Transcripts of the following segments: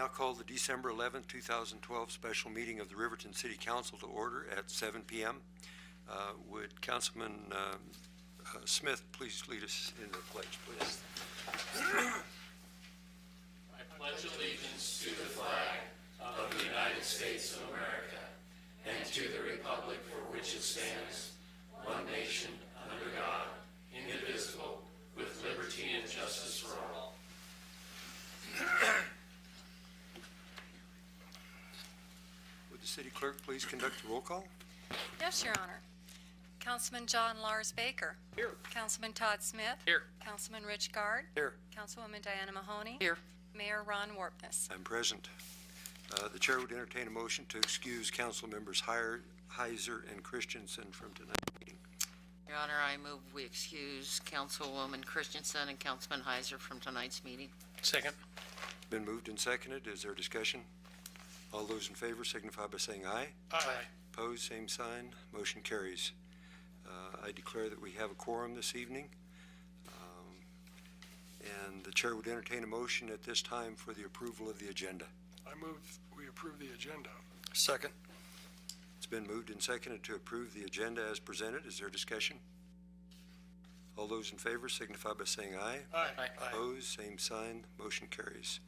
call the December 11th, 2012 special meeting of the Riverton City Council to order at 7 p.m. Would Councilman Smith please lead us in the pledge, please? I pledge allegiance to the flag of the United States of America and to the republic for which it stands, one nation, under God, indivisible, with liberty and justice for all. Would the city clerk please conduct the roll call? Yes, Your Honor. Councilman John Lars Baker. Here. Councilman Todd Smith. Here. Councilman Rich Guard. Here. Councilwoman Diana Mahoney. Here. Mayor Ron Warpness. I'm present. The chair would entertain a motion to excuse council members Heiser and Christensen from tonight's meeting. Your Honor, I move we excuse Councilwoman Christensen and Councilman Heiser from tonight's meeting. Second. Been moved and seconded. Is there discussion? All those in favor signify by saying aye. Aye. Opposed, same sign. Motion carries. I declare that we have a quorum this evening. And the chair would entertain a motion at this time for the approval of the agenda. I move we approve the agenda. Second. It's been moved and seconded to approve the agenda as presented. Is there discussion? All those in favor signify by saying aye. Aye. Opposed, same sign. Motion carries.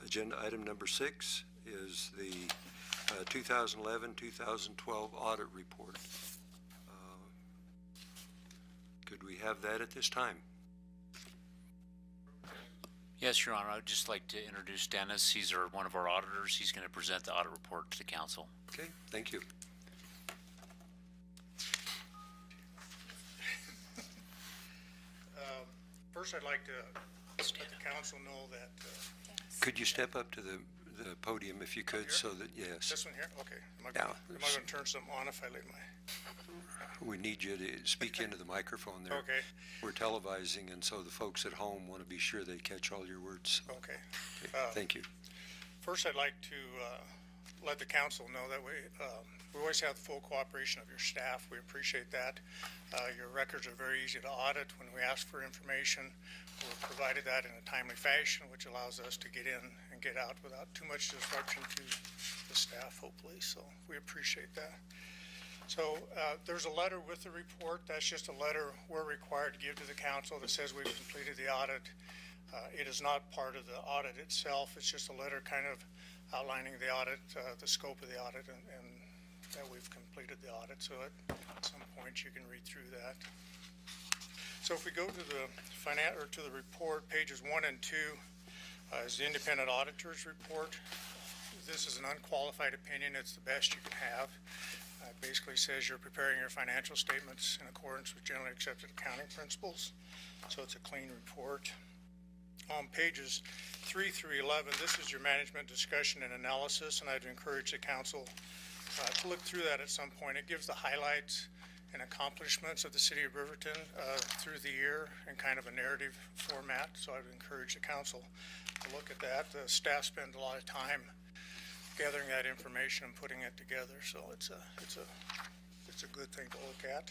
Agenda item number 6 is the 2011-2012 audit report. Could we have that at this time? Yes, Your Honor. I would just like to introduce Dennis. He's one of our auditors. He's going to present the audit report to the council. Okay, thank you. First, I'd like to let the council know that. Could you step up to the podium if you could, so that, yes. This one here? Okay. Am I Yeah. going to turn something on if I leave my... We need you to speak into the microphone there. Okay. We're televising, and so the folks at home want to be sure they catch all your words. Okay. Okay, thank you. First, I'd like to let the council know that we always have the full cooperation of your staff. We appreciate that. Your records are very easy to audit. When we ask for information, we're provided that in a timely fashion, which allows us to get in and get out without too much disruption to the staff, hopefully. So we appreciate that. So there's a letter with the report. That's just a letter we're required to give to the council that says we've completed the audit. It is not part of the audit itself. It's just a letter kind of outlining the audit, the scope of the audit, and that we've completed the audit. So at some point you can read through that. So if we go to the report, pages 1 and 2 is the independent auditor's report. This is an unqualified opinion. It's the best you can have. It basically says you're preparing your financial statements in accordance with generally accepted accounting principles. So it's a clean report. On pages 3 through 11, this is your management discussion and analysis, and I'd encourage the council to look through that at some point. It gives the highlights and accomplishments of the city of Riverton through the year in kind of a narrative format, so I'd encourage the council to look at that. The staff spend a lot of time gathering that information and putting it together, so it's a good thing to look at.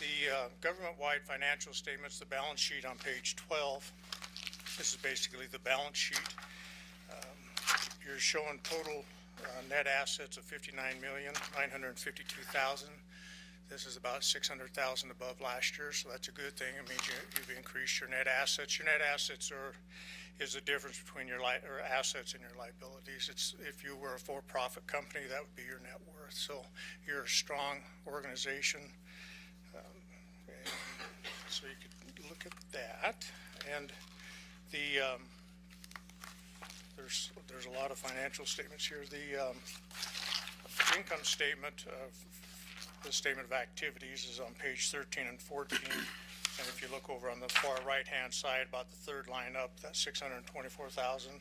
The government-wide financial statements, the balance sheet on page 12. This is basically the balance sheet. You're showing total net assets of $59,952,000. This is about $600,000 above last year, so that's a good thing. It means you've increased your net assets. Your net assets is the difference between your assets and your liabilities. It's if you were a for-profit company, that would be your net worth. So you're a strong organization. So you could look at that, and there's a lot of financial statements here. The income statement the statement of activities is on page 13 and 14. And if you look over on the far right-hand side, about the third line up, that $624,000,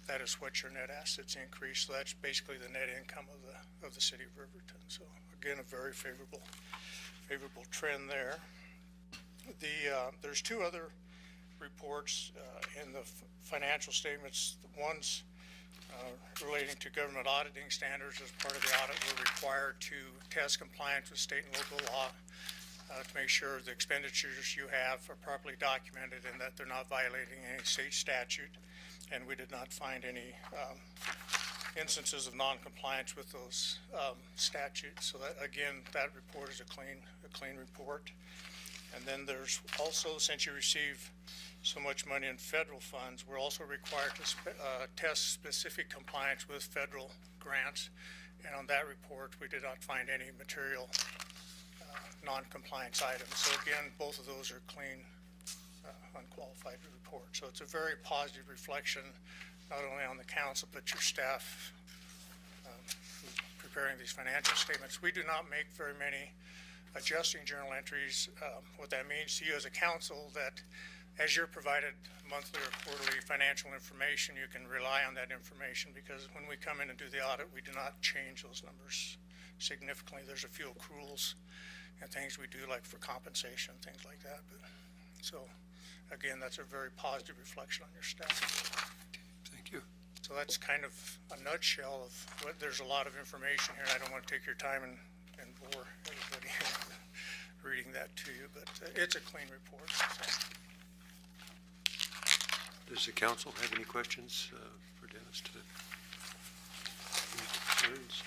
that is what your net assets increase. So that's basically the net income of the city of Riverton. So again, a very favorable trend there. There's two other reports in the financial statements. One's relating to government auditing standards. As part of the audit, we're required to test compliance with state and local law. to make sure the expenditures you have are properly documented and that they're not violating any state statute. And we did not find any instances of non-compliance with those statutes. So that, again, that report is a clean report. And then there's also, since you receive so much money in federal funds, we're also required to test specific compliance with federal grants. And on that report, we did not find any material non-compliance items. So again, both of those are clean, unqualified reports. So it's a very positive reflection, not only on the council, but your staff preparing these financial statements. We do not make very many adjusting journal entries. What that means to you as a council, that as you're provided monthly or quarterly financial information, you can rely on that information, because when we come in and do the audit, we do not change those numbers significantly. There's a few accruals and things we do, like for compensation, things like that. But so again, that's a very positive reflection on your staff. Thank you. So that's kind of a nutshell of what, there's a lot of information here. I don't want to take your time and bore everybody reading that to you, but it's a clean report. So. Does the council have any questions for Dennis today? Any concerns?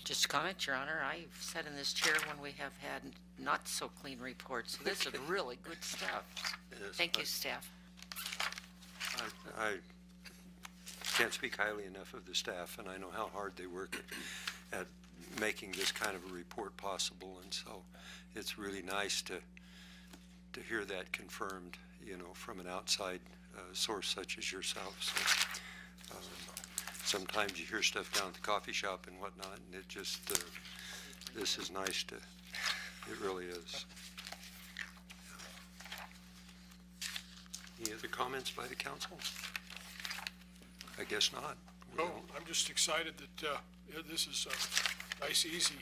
Just a comment, Your Honor. I've sat in this chair when we have had not so clean reports, so this is really good stuff. Yes, Thank you, staff. I can't speak highly enough of the staff, and I know how hard they work at making this kind of a report possible, and so it's really nice to hear that confirmed, you know, from an outside source such as yourself. So sometimes you hear stuff down at the coffee shop and whatnot, and it just this is nice to, it really is. Any other comments by the council? I guess not. We Oh, don't- I'm just excited that this is a nice, easy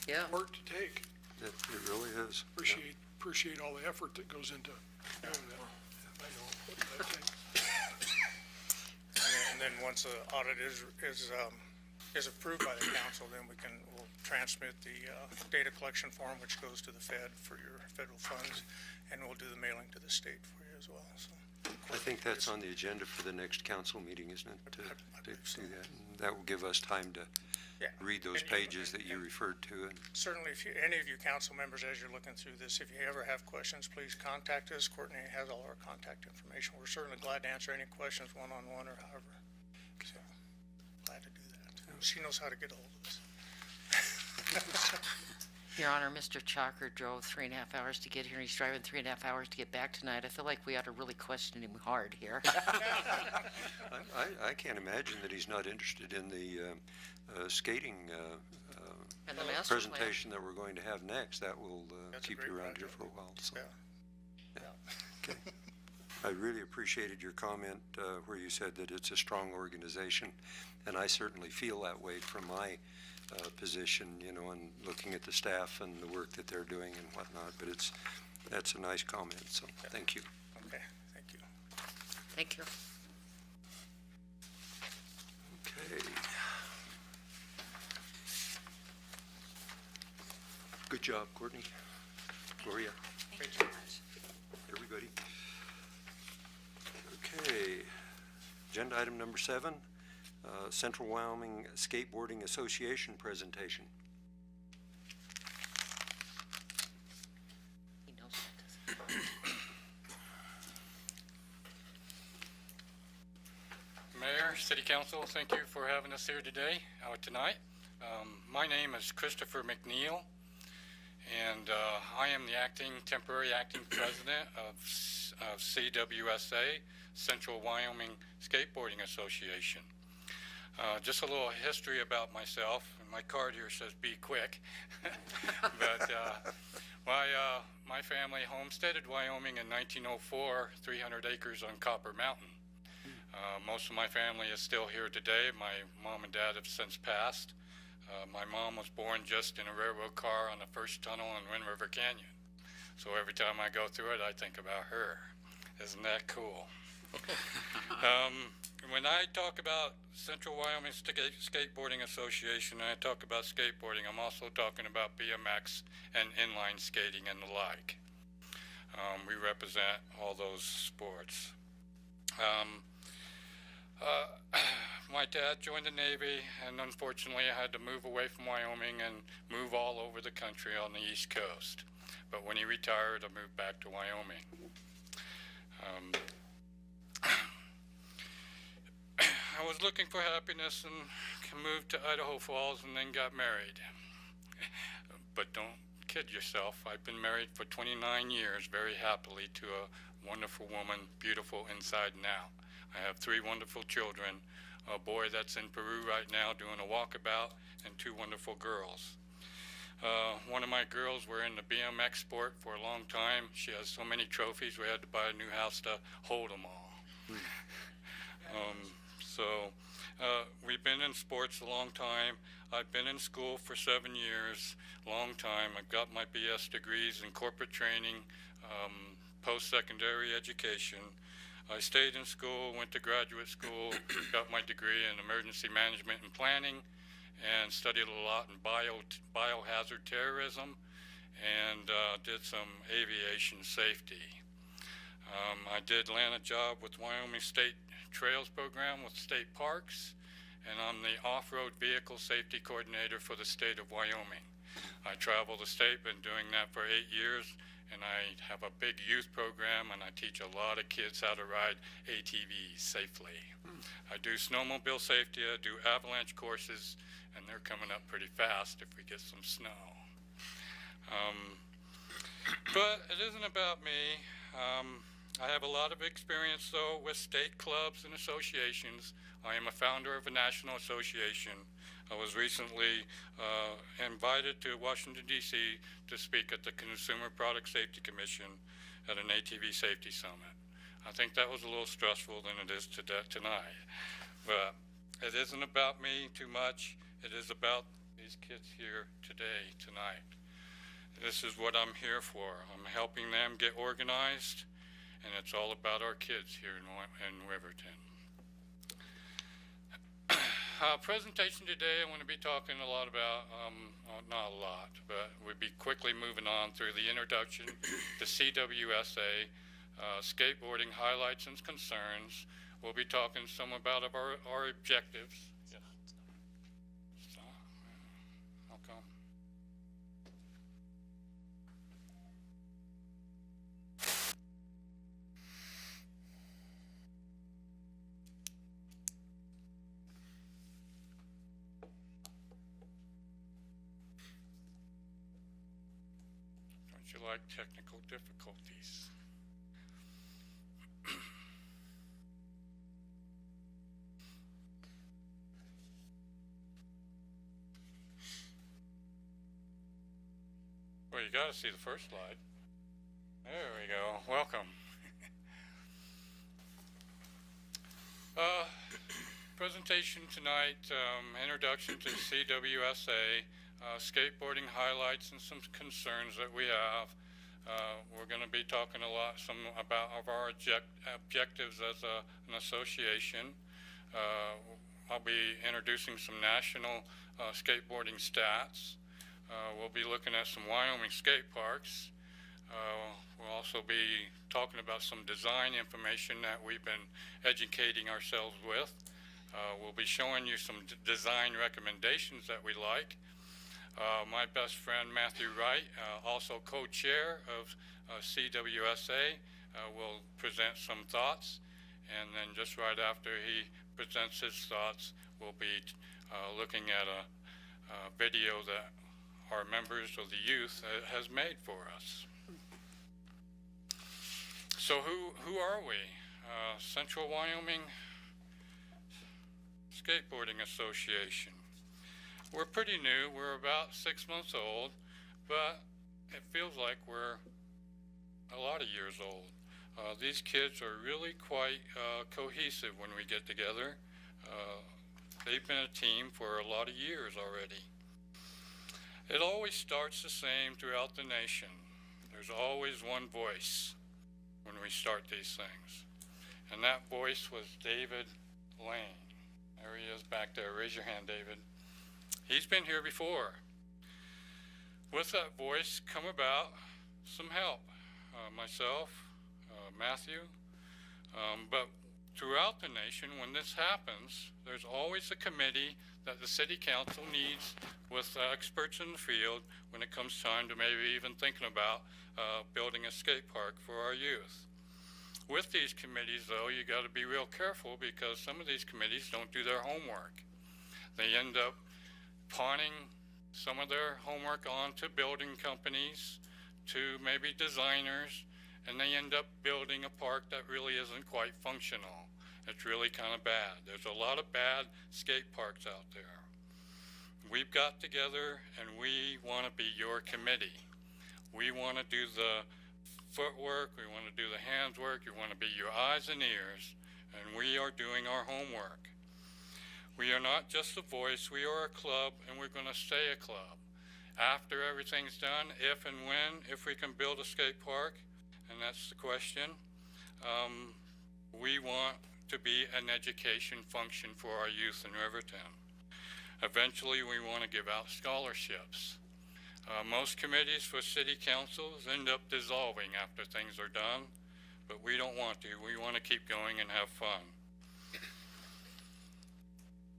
Yeah. work to take. It really is. Appreciate all the effort that goes into doing that. I know what that takes. And then once the audit is approved by the council, then we'll transmit the data collection form, which goes to the Fed for your federal funds, and we'll do the mailing to the state for you as well. So I think that's on the agenda for the next council meeting, isn't it? To I believe so. do that. And that will give us time to yeah. read those And pages that you referred to. And Certainly, if any of you council members, as you're looking through this, if you ever have questions, please contact us. Courtney has all our contact information. We're certainly glad to answer any questions one-on-one or however. So, glad to do that. She knows how to get a hold of us. Your Honor, Mr. Chalker drove 3.5 hours to get here, and he's driving 3.5 hours to get back tonight. I feel like we ought to really question him hard here. I can't imagine that he's not interested in the skating And the master plan. presentation that we're going to have next. That will That's a keep great you around here project. for a while. So. Yeah. Okay. I really appreciated your comment where you said that it's a strong organization, and I certainly feel that way from my position, you know, and looking at the staff and the work that they're doing and whatnot. But that's a nice comment. So thank you. Okay, thank you. Thank you. Okay. Good job, Courtney. Gloria. Thank you. Everybody. Okay. Agenda item number 7, Central Wyoming Skateboarding Association presentation. He knows what this is. Mayor, City Council, thank you for having us here today, tonight. My name is Christopher McNeil, and I am the temporary acting president of CWSA, Central Wyoming Skateboarding Association. Just a little history about myself. My card here says "Be quick," but my family homesteaded Wyoming in 1904, 300 acres on Copper Mountain. Most of my family is still here today. My mom and dad have since passed. My mom was born just in a railroad car on the first tunnel in Wind River Canyon. So every time I go through it, I think about her. Isn't that cool? When I talk about Central Wyoming Skateboarding Association, and I talk about skateboarding, I'm also talking about BMX and inline skating and the like. We represent all those sports. My dad joined the Navy, and unfortunately I had to move away from Wyoming and move all over the country on the East Coast. But when he retired, I moved back to Wyoming. I was looking for happiness and moved to Idaho Falls and then got married. But don't kid yourself, I've been married for 29 years very happily to a wonderful woman, beautiful inside and out. I have 3 wonderful children, a boy that's in Peru right now doing a walkabout, and 2 wonderful girls. One of my girls were in the BMX sport for a long time. She has so many trophies, we had to buy a new house to hold them all. We've been in sports a long time. I've been in school for 7 years, long time. I've got my BS degrees in corporate training, post-secondary education. I stayed in school, went to graduate school, got my degree in emergency management and planning, and studied a lot in biohazard terrorism, and did some aviation safety. I did land a job with Wyoming State Trails Program with state parks, and I'm the off-road vehicle safety coordinator for the state of Wyoming. I travel the state, been doing that for 8 years, and I have a big youth program, and I teach a lot of kids how to ride ATVs safely. I do snowmobile safety, I do avalanche courses, and they're coming up pretty fast if we get some snow. But it isn't about me. I have a lot of experience, though, with state clubs and associations. I am a founder of a national association. I was recently invited to Washington, D.C. to speak at the Consumer Product Safety Commission at an ATV Safety Summit. I think that was a little stressful than it is tonight. But it isn't about me too much. It is about these kids here today, tonight. This is what I'm here for. I'm helping them get organized, and it's all about our kids here in Riverton. Presentation today, I'm going to be talking a lot about, not a lot, but we'll be quickly moving on through the introduction to CWSA, skateboarding highlights and concerns. We'll be talking some about our objectives. Yes. So, how come? Don't you like technical difficulties? Well, you got to see the first slide. There we go. Welcome. Presentation tonight, introduction to CWSA, skateboarding highlights and some concerns that we have. We're going to be talking a lot about our objectives as an association. I'll be introducing some national skateboarding stats. We'll be looking at some Wyoming skate parks. We'll also be talking about some design information that we've been educating ourselves with. We'll be showing you some design recommendations that we like. My best friend Matthew Wright, also co-chair of CWSA, will present some thoughts, and then just right after he presents his thoughts, we'll be looking at a video that our members of the youth has made for us. So who are we? Central Wyoming Skateboarding Association. We're pretty new. We're about 6 months old, but it feels like we're a lot of years old. These kids are really quite cohesive when we get together. They've been a team for a lot of years already. It always starts the same throughout the nation. There's always one voice when we start these things. and that voice was David Lane. There he is back there. Raise your hand, David. He's been here before. With that voice come about some help. Myself, Matthew, but throughout the nation, when this happens, there's always a committee that the city council needs with experts in the field when it comes time to maybe even thinking about building a skate park for our youth. With these committees, though, you got to be real careful because some of these committees don't do their homework. They end up pawning some of their homework on to building companies, to maybe designers, and they end up building a park that really isn't quite functional. It's really kind of bad. There's a lot of bad skate parks out there. We've got together and we want to be your committee. We want to do the footwork, we want to do the hands work, we want to be your eyes and ears, and we are doing our homework. We are not just a voice, we are a club, and we're going to stay a club. After everything's done, if and when, if we can build a skate park, and that's the question, we want to be an education function for our youth in Riverton. Eventually, we want to give out scholarships. Most committees for city councils end up dissolving after things are done, but we don't want to. We want to keep going and have fun.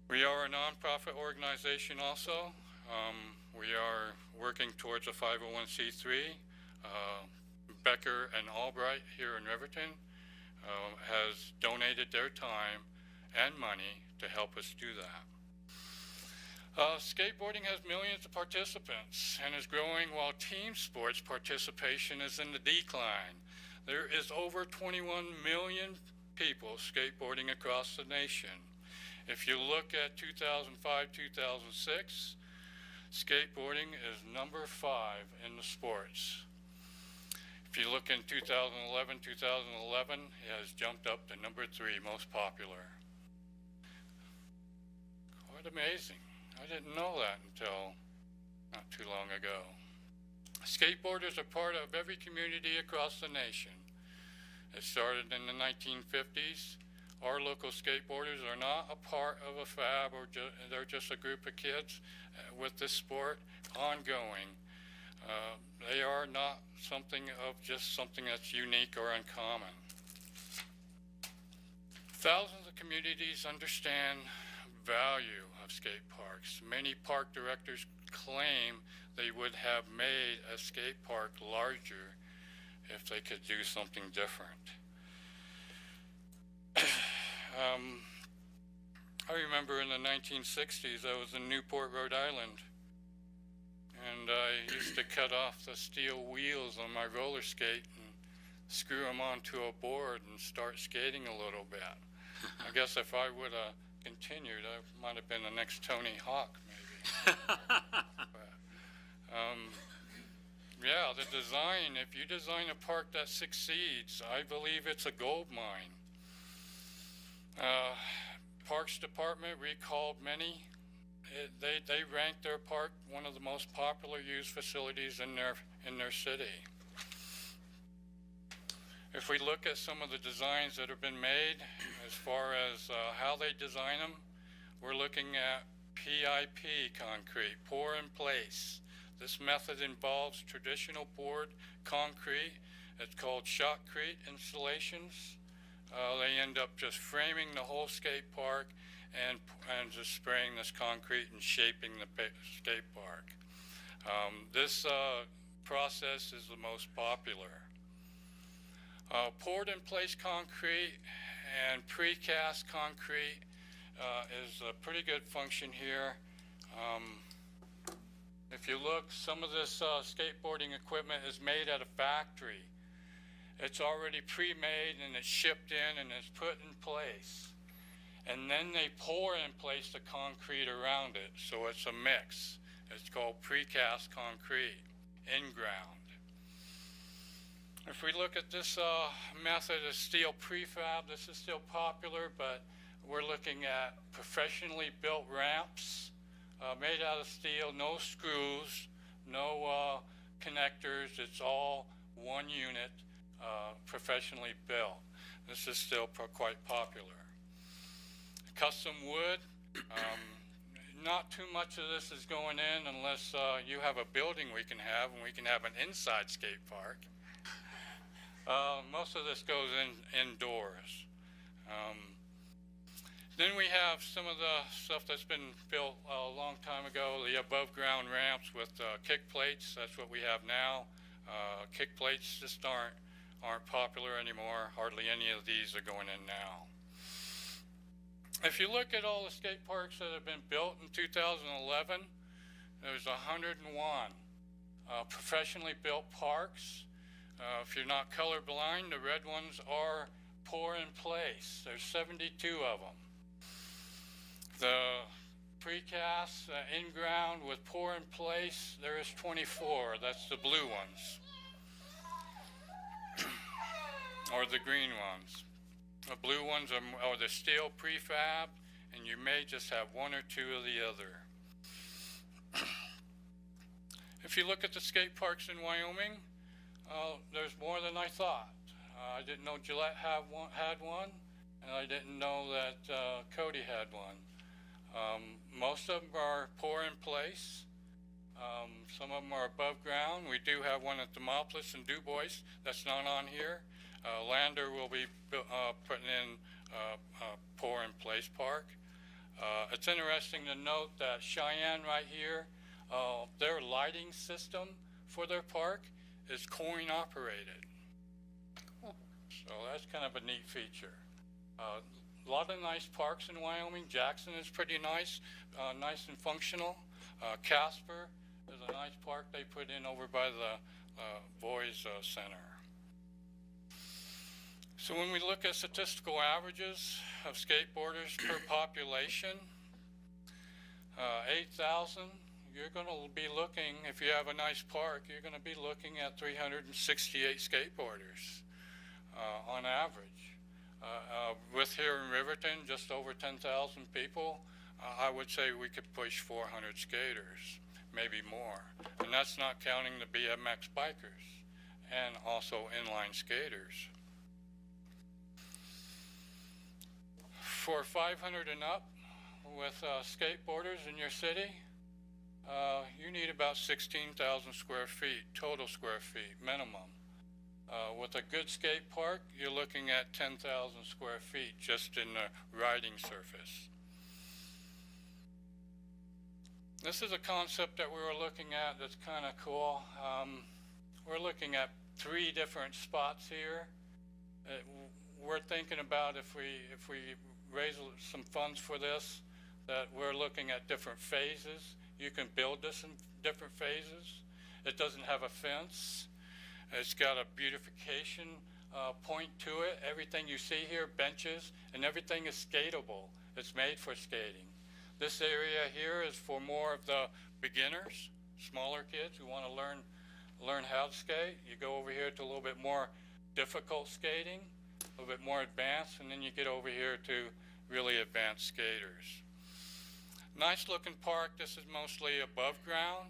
We are a nonprofit organization also. We are working towards a 501c3. Becker and Albright here in Riverton has donated their time and money to help us do that. Skateboarding has millions of participants and is growing while team sports participation is in the decline. There is over 21 million people skateboarding across the nation. If you look at 2005-2006, skateboarding is number 5 in the sports. If you look in 2011, it has jumped up to number 3 most popular. Quite amazing. I didn't know that until not too long ago. Skateboarders are part of every community across the nation. It started in the 1950s. Our local skateboarders are not a part of a fab or they're just a group of kids with this sport ongoing. They are not something that's unique or uncommon. Thousands of communities understand value of skate parks. Many park directors claim they would have made a skate park larger if they could do something different. I remember in the 1960s, I was in Newport, Rhode Island, and I used to cut off the steel wheels on my roller skate and screw them onto a board and start skating a little bit. I guess if I would have continued, I might have been the next Tony Hawk, maybe. But, yeah, the design, if you design a park that succeeds, I believe it's a gold mine. Parks Department recalled many. They ranked their park one of the most popular used facilities in their city. If we look at some of the designs that have been made, as far as how they design them, we're looking at PIP concrete, pour in place. This method involves traditional poured concrete. It's called shotcrete installations. They end up just framing the whole skate park and just spraying this concrete and shaping the skate park. This process is the most popular. Poured in place concrete and precast concrete is a pretty good function here. If you look, some of this skateboarding equipment is made at a factory. It's already pre-made and it's shipped in and it's put in place. And then they pour in place the concrete around it, so it's a mix. It's called precast concrete, in-ground. If we look at this method of steel prefab, this is still popular, but we're looking at professionally built ramps made out of steel, no screws, no connectors. It's all one unit, professionally built. This is still quite popular. Custom wood, not too much of this is going in unless you have a building we can have, and we can have an inside skate park. Most of this goes indoors. Then we have some of the stuff that's been built a long time ago, the above ground ramps with kick plates. That's what we have now. Kick plates just aren't popular anymore. Hardly any of these are going in now. If you look at all the skate parks that have been built in 2011, there's 101 professionally built parks. If you're not colorblind, the red ones are pour in place. There's 72 of them. The precast in-ground with pour in place, there is 24. That's the blue ones. Or the green ones. The blue ones are the steel prefab, and you may just have one or two of the other. If you look at the skate parks in Wyoming, there's more than I thought. I didn't know Gillette had one, and I didn't know that Cody had one. Most of them are pour in place. Some of them are above ground. We do have one at Demopolis and DuBois. That's not on here. Lander will be putting in a pour in place park. It's interesting to note that Cheyenne right here, their lighting system for their park is coin operated. So that's kind of a neat feature. A lot of nice parks in Wyoming. Jackson is pretty nice, nice and functional. Casper is a nice park they put in over by the Boys Center. So when we look at statistical averages of skateboarders per population, 8,000, you're going to be looking, if you have a nice park, you're going to be looking at 368 skateboarders on average. With here in Riverton, just over 10,000 people, I would say we could push 400 skaters, maybe more. And that's not counting the BMX bikers and also inline skaters. For 500 and up with skateboarders in your city, you need about 16,000 square feet, total square feet, minimum. With a good skate park, you're looking at 10,000 square feet just in the riding surface. This is a concept that we were looking at that's kind of cool. We're looking at 3 different spots here. We're thinking about if we raise some funds for this, that we're looking at different phases. You can build this in different phases. It doesn't have a fence. It's got a beautification point to it. Everything you see here, benches, and everything is skatable. It's made for skating. This area here is for more of the beginners, smaller kids who want to learn how to skate. You go over here to a little bit more difficult skating, a little bit more advanced, and then you get over here to really advanced skaters. Nice looking park. This is mostly above ground.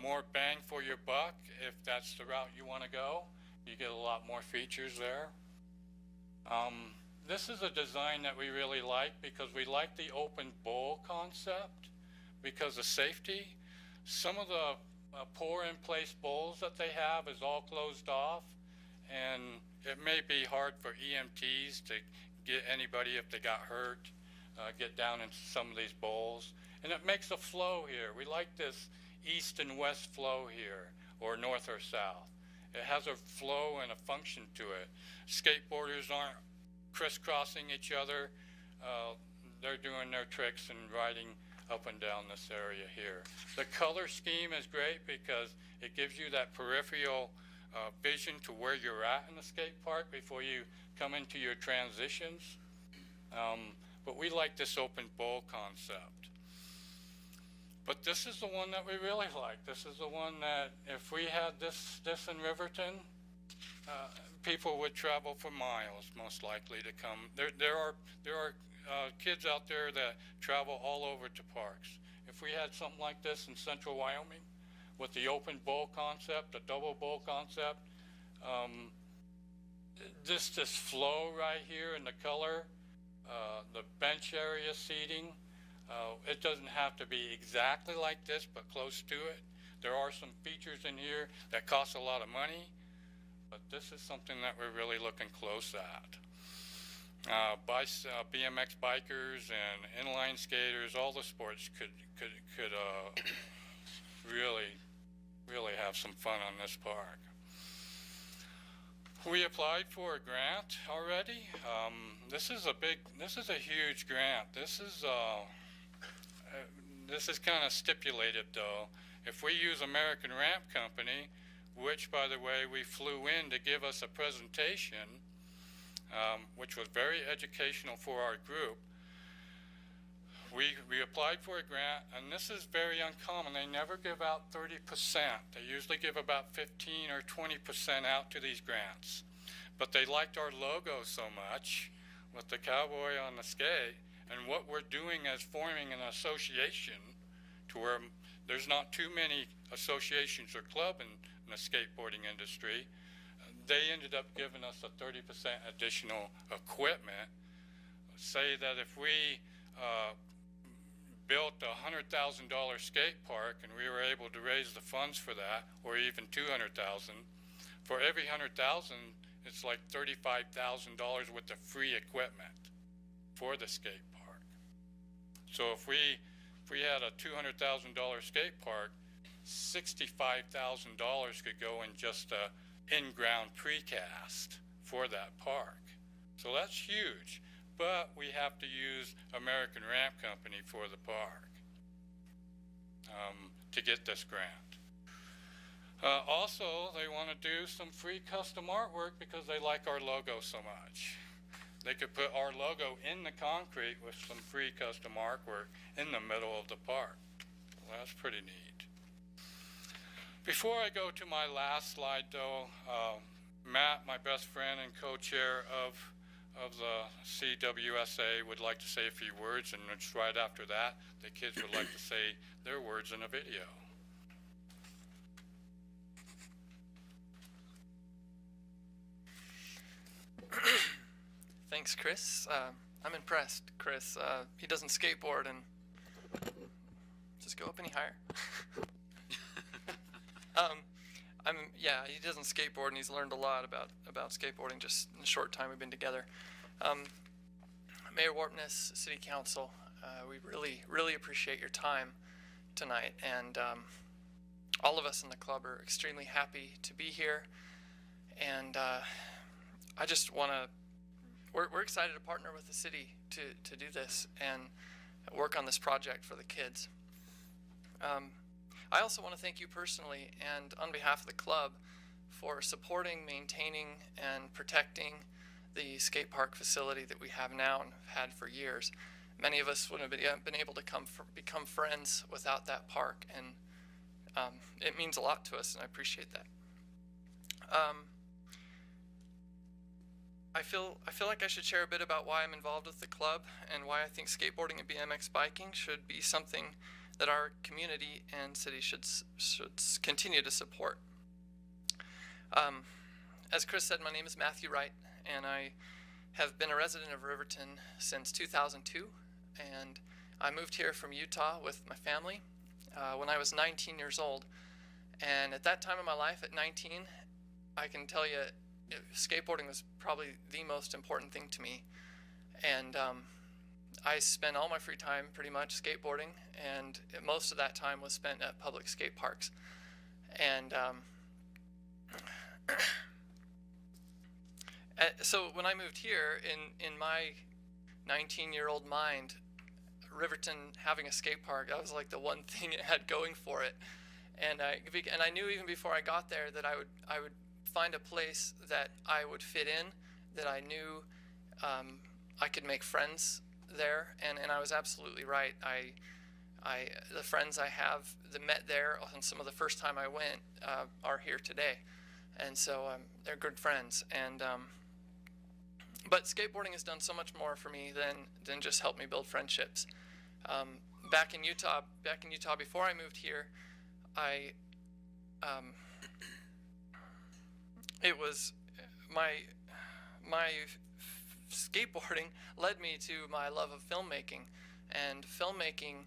More bang for your buck if that's the route you want to go. You get a lot more features there. This is a design that we really like because we like the open bowl concept because of safety. Some of the pour in place bowls that they have is all closed off, and it may be hard for EMTs to get anybody, if they got hurt, get down into some of these bowls. And it makes a flow here. We like this east and west flow here, or north or south. It has a flow and a function to it. Skateboarders aren't crisscrossing each other. They're doing their tricks and riding up and down this area here. The color scheme is great because it gives you that peripheral vision to where you're at in the skate park before you come into your transitions. But we like this open bowl concept. But this is the one that we really like. This is the one that if we had this in Riverton, people would travel for miles, most likely, to come. There are kids out there that travel all over to parks. If we had something like this in central Wyoming with the open bowl concept, the double bowl concept, this flow right here in the color, the bench area seating, it doesn't have to be exactly like this, but close to it. There are some features in here that cost a lot of money, but this is something that we're really looking close at. BMX bikers and inline skaters, all the sports could really have some fun on this park. We applied for a grant already. This is a huge grant. This is kind of stipulated though. If we use American Ramp Company, which by the way we flew in to give us a presentation, which was very educational for our group, we applied for a grant, and this is very uncommon. They never give out 30%. They usually give about 15 or 20% out to these grants. But they liked our logo so much with the cowboy on the skate, and what we're doing as forming an association to where there's not too many associations or clubs in the skateboarding industry. They ended up giving us a 30% additional equipment. Say that if we built a $100,000 skate park and we were able to raise the funds for that, or even $200,000, for every $100,000, it's like $35,000 worth of free equipment for the skate park. So if we had a $200,000 skate park, $65,000 could go in just a in-ground precast for that park. So that's huge, but we have to use American Ramp Company for the park to get this grant. Also, they want to do some free custom artwork because they like our logo so much. They could put our logo in the concrete with some free custom artwork in the middle of the park. Well, that's pretty neat. Before I go to my last slide though, Matt, my best friend and co-chair of the CWSA, would like to say a few words, and it's right after that, the kids would like to say their words in a video. Thanks, Chris. I'm impressed, Chris. He doesn't skateboard and just go up any higher. Yeah, he doesn't skateboard, and he's learned a lot about skateboarding just in the short time we've been together. Mayor Warpness, City Council, we really appreciate your time tonight, and all of us in the club are extremely happy to be here, and I just want to, we're excited to partner with the city to do this and work on this project for the kids. I also want to thank you personally and on behalf of the club for supporting, maintaining, and protecting the skate park facility that we have now and have had for years. Many of us wouldn't have been able to become friends without that park, and it means a lot to us, and I appreciate that. I feel like I should share a bit about why I'm involved with the club and why I think skateboarding and BMX biking should be something that our community and city should continue to support. As Chris said, my name is Matthew Wright, and I have been a resident of Riverton since 2002, and I moved here from Utah with my family when I was 19 years old. And at that time in my life, at 19, I can tell you skateboarding was probably the most important thing to me. And I spent all my free time pretty much skateboarding, and most of that time was spent at public skate parks. And so when I moved here, in my 19-year-old mind, Riverton having a skate park, that was like the one thing it had going for it. And I knew even before I got there that I would find a place that I would fit in, that I knew I could make friends there, and I was absolutely right. The friends I have that met there on some of the first time I went are here today, and so they're good friends. And but skateboarding has done so much more for me than just help me build friendships. Back in Utah before I moved here, it was my skateboarding led me to my love of filmmaking. And filmmaking,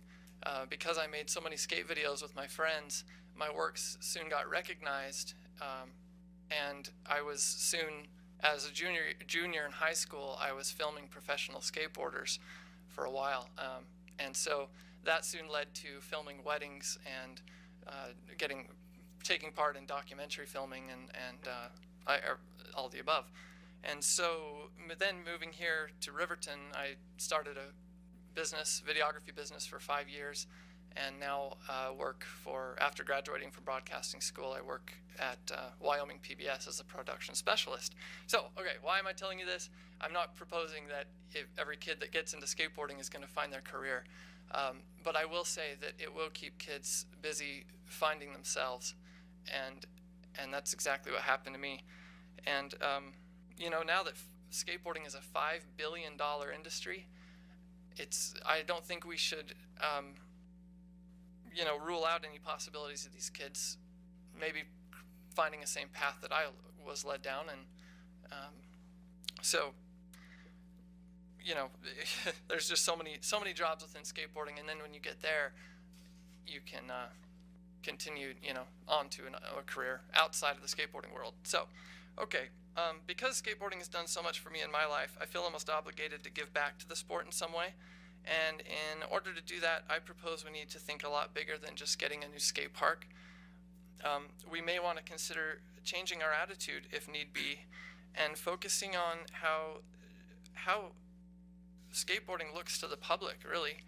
because I made so many skate videos with my friends, my works soon got recognized. And I was soon, as a junior in high school, I was filming professional skateboarders for a while. And so that soon led to filming weddings and taking part in documentary filming and all the above. And so then moving here to Riverton, I started a videography business for 5 years, and now after graduating from broadcasting school, I work at Wyoming PBS as a production specialist. So, okay, why am I telling you this? I'm not proposing that if every kid that gets into skateboarding is going to find their career, but I will say that it will keep kids busy finding themselves, and that's exactly what happened to me. And now that skateboarding is a $5 billion industry, I don't think we should rule out any possibilities of these kids maybe finding the same path that I was led down. And there's just so many jobs within skateboarding, and then when you get there, you can continue on to a career outside of the skateboarding world. So, okay, because skateboarding has done so much for me in my life, I feel almost obligated to give back to the sport in some way. And in order to do that, I propose we need to think a lot bigger than just getting a new skate park. We may want to consider changing our attitude if need be, and focusing on how skateboarding looks to the public, really.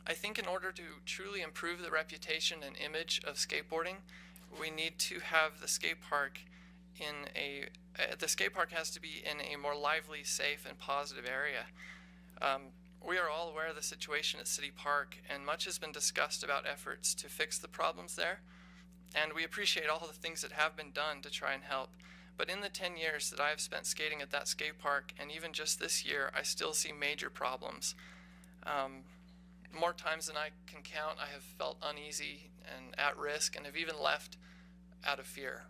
I think in order to truly improve the reputation and image of skateboarding, we need to have the skate park has to be in a more lively, safe, and positive area. We are all aware of the situation at City Park, and much has been discussed about efforts to fix the problems there, and we appreciate all the things that have been done to try and help. But in the 10 years that I have spent skating at that skate park, and even just this year, I still see major problems. More times than I can count, I have felt uneasy and at risk, and have even left out of fear.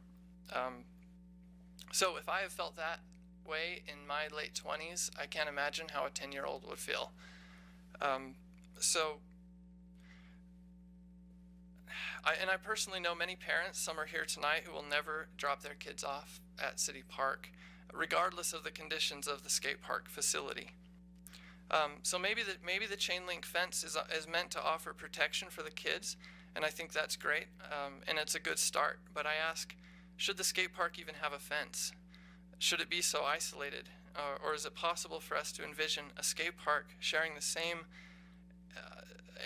So if I have felt that way in my late 20s, I can't imagine how a 10-year-old would feel. I personally know many parents, some are here tonight, who will never drop their kids off at City Park, regardless of the conditions of the skate park facility. So maybe the chain link fence is meant to offer protection for the kids, and I think that's great, and it's a good start. But I ask, should the skate park even have a fence? Should it be so isolated? Or is it possible for us to envision a skate park sharing the same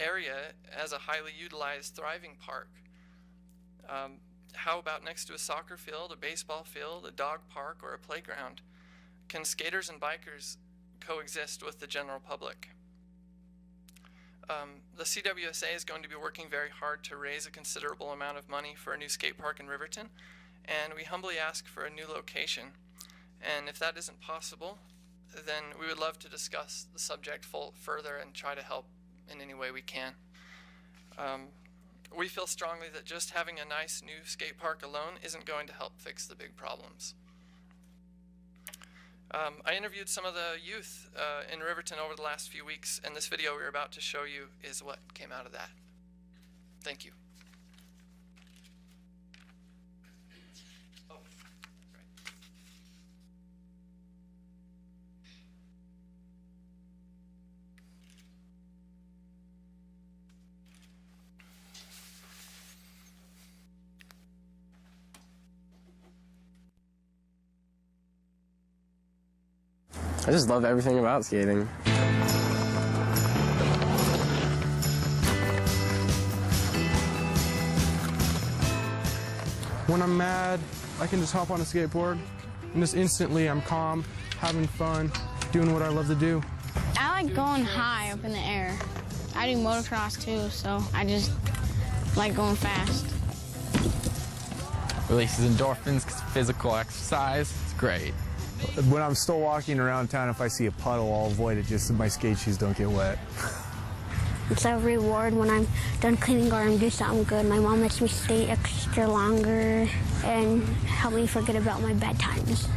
area as a highly utilized, thriving park? How about next to a soccer field, a baseball field, a dog park, or a playground? Can skaters and bikers coexist with the general public? The CWSA is going to be working very hard to raise a considerable amount of money for a new skate park in Riverton, and we humbly ask for a new location. And if that isn't possible, then we would love to discuss the subject further and try to help in any way we can. We feel strongly that just having a nice new skate park alone isn't going to help fix the big problems. I interviewed some of the youth in Riverton over the last few weeks, and this video we're about to show you is what came out of that. Thank you. I just love everything about skating. When I'm mad, I can just hop on a skateboard, and just instantly I'm calm, having fun, doing what I love to do. I like going high up in the air. I do motocross too, so I just like going fast. Releases endorphins, physical exercise. It's great. When I'm still walking around town, if I see a puddle, I'll avoid it just so my skate shoes don't get wet. It's a reward when I'm done cleaning or I'm doing something good. My mom lets me stay extra longer and help me forget about my bad times.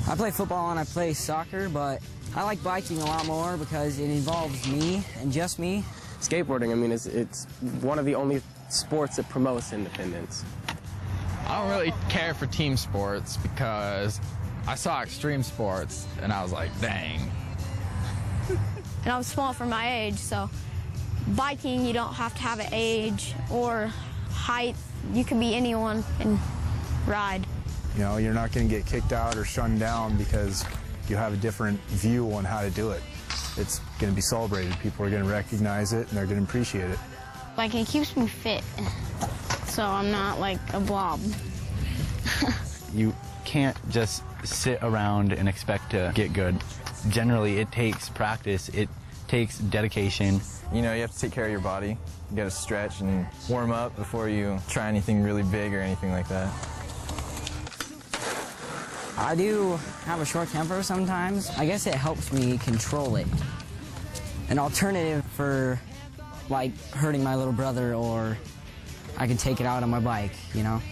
I play football and I play soccer, but I like biking a lot more because it involves me and just me. Skateboarding, I mean, it's one of the only sports that promotes independence. I don't really care for team sports because I saw extreme sports and I was like, dang. And I'm small for my age, so biking, you don't have to have an age or height. You can be anyone and ride. You know, you're not going to get kicked out or shunned down because you have a different view on how to do it. It's going to be celebrated. People are going to recognize it and they're going to appreciate it. Like, it keeps me fit, so I'm not like a blob. You can't just sit around and expect to get good. Generally, it takes practice. It takes dedication. You know, you have to take care of your body. You got to stretch and warm up before you try anything really big or anything like that. I do have a short temper sometimes. I guess it helps me control it. An alternative for, like, hurting my little brother, or I can take it out on my bike, you know?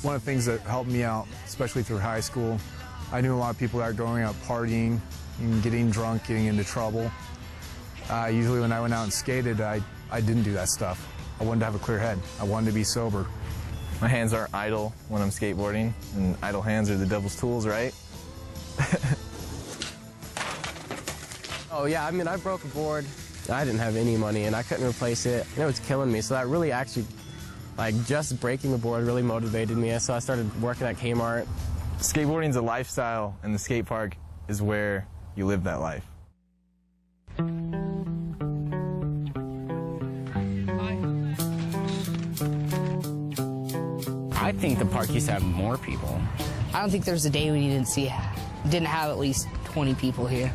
One of the things that helped me out, especially through high school, I knew a lot of people that were going out partying and getting drunk, getting into trouble. Usually when I went out and skated, I didn't do that stuff. I wanted to have a clear head. I wanted to be sober. My hands aren't idle when I'm skateboarding, and idle hands are the devil's tools, right? Oh yeah, I mean, I broke a board. I didn't have any money and I couldn't replace it. And it was killing me, so that really actually, like, just breaking the board really motivated me. So I started working at Kmart. Skateboarding's a lifestyle, and the skate park is where you live that life. I think the park used to have more people. I don't think there's a day when you didn't have at least 20 people here.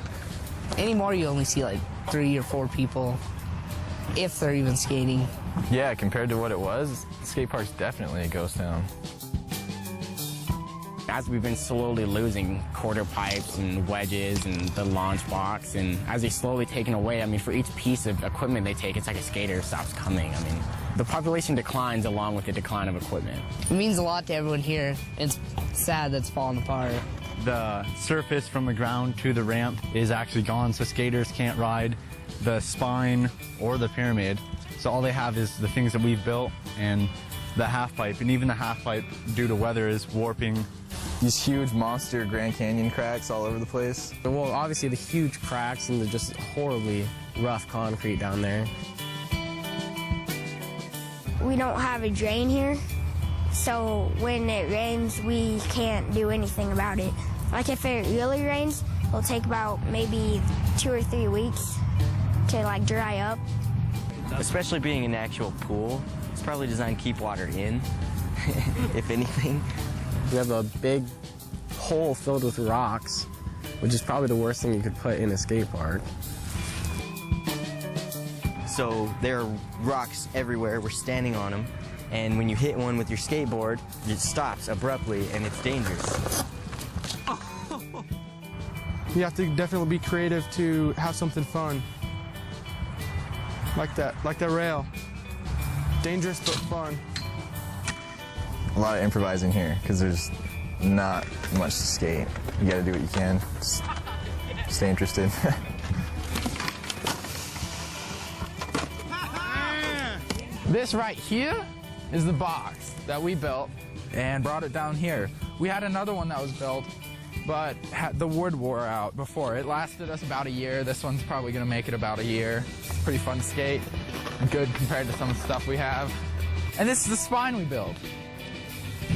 Anymore, you only see like 3 or 4 people, if they're even skating. Yeah, compared to what it was, the skate park's definitely a ghost town. As we've been slowly losing quarter pipes and wedges and the launch box, and as they're slowly taken away, I mean, for each piece of equipment they take, it's like a skater stops coming. I mean, the population declines along with the decline of equipment. It means a lot to everyone here. It's sad that it's falling apart. The surface from the ground to the ramp is actually gone, so skaters can't ride the spine or the pyramid. So all they have is the things that we've built and the half pipe, and even the half pipe, due to weather, is warping. These huge monster Grand Canyon cracks all over the place. Well, obviously the huge cracks and the just horribly rough concrete down there. We don't have a drain here, so when it rains, we can't do anything about it. Like, if it really rains, it'll take about maybe 2 or 3 weeks to, like, dry up. Especially being an actual pool, it's probably designed to keep water in, if anything. We have a big hole filled with rocks, which is probably the worst thing you could put in a skate park. So there are rocks everywhere, we're standing on them, and when you hit one with your skateboard, it stops abruptly and it's dangerous. You have to definitely be creative to have something fun. Like that rail. Dangerous but fun. A lot of improvising here, because there's not much to skate. You gotta do what you can. Just stay interested. This right here is the box that we built and brought it down here. We had another one that was built, but the wood wore out before. It lasted us about a year. This one's probably gonna make it about a year. Pretty fun to skate, good compared to some of the stuff we have. And this is the spine we built.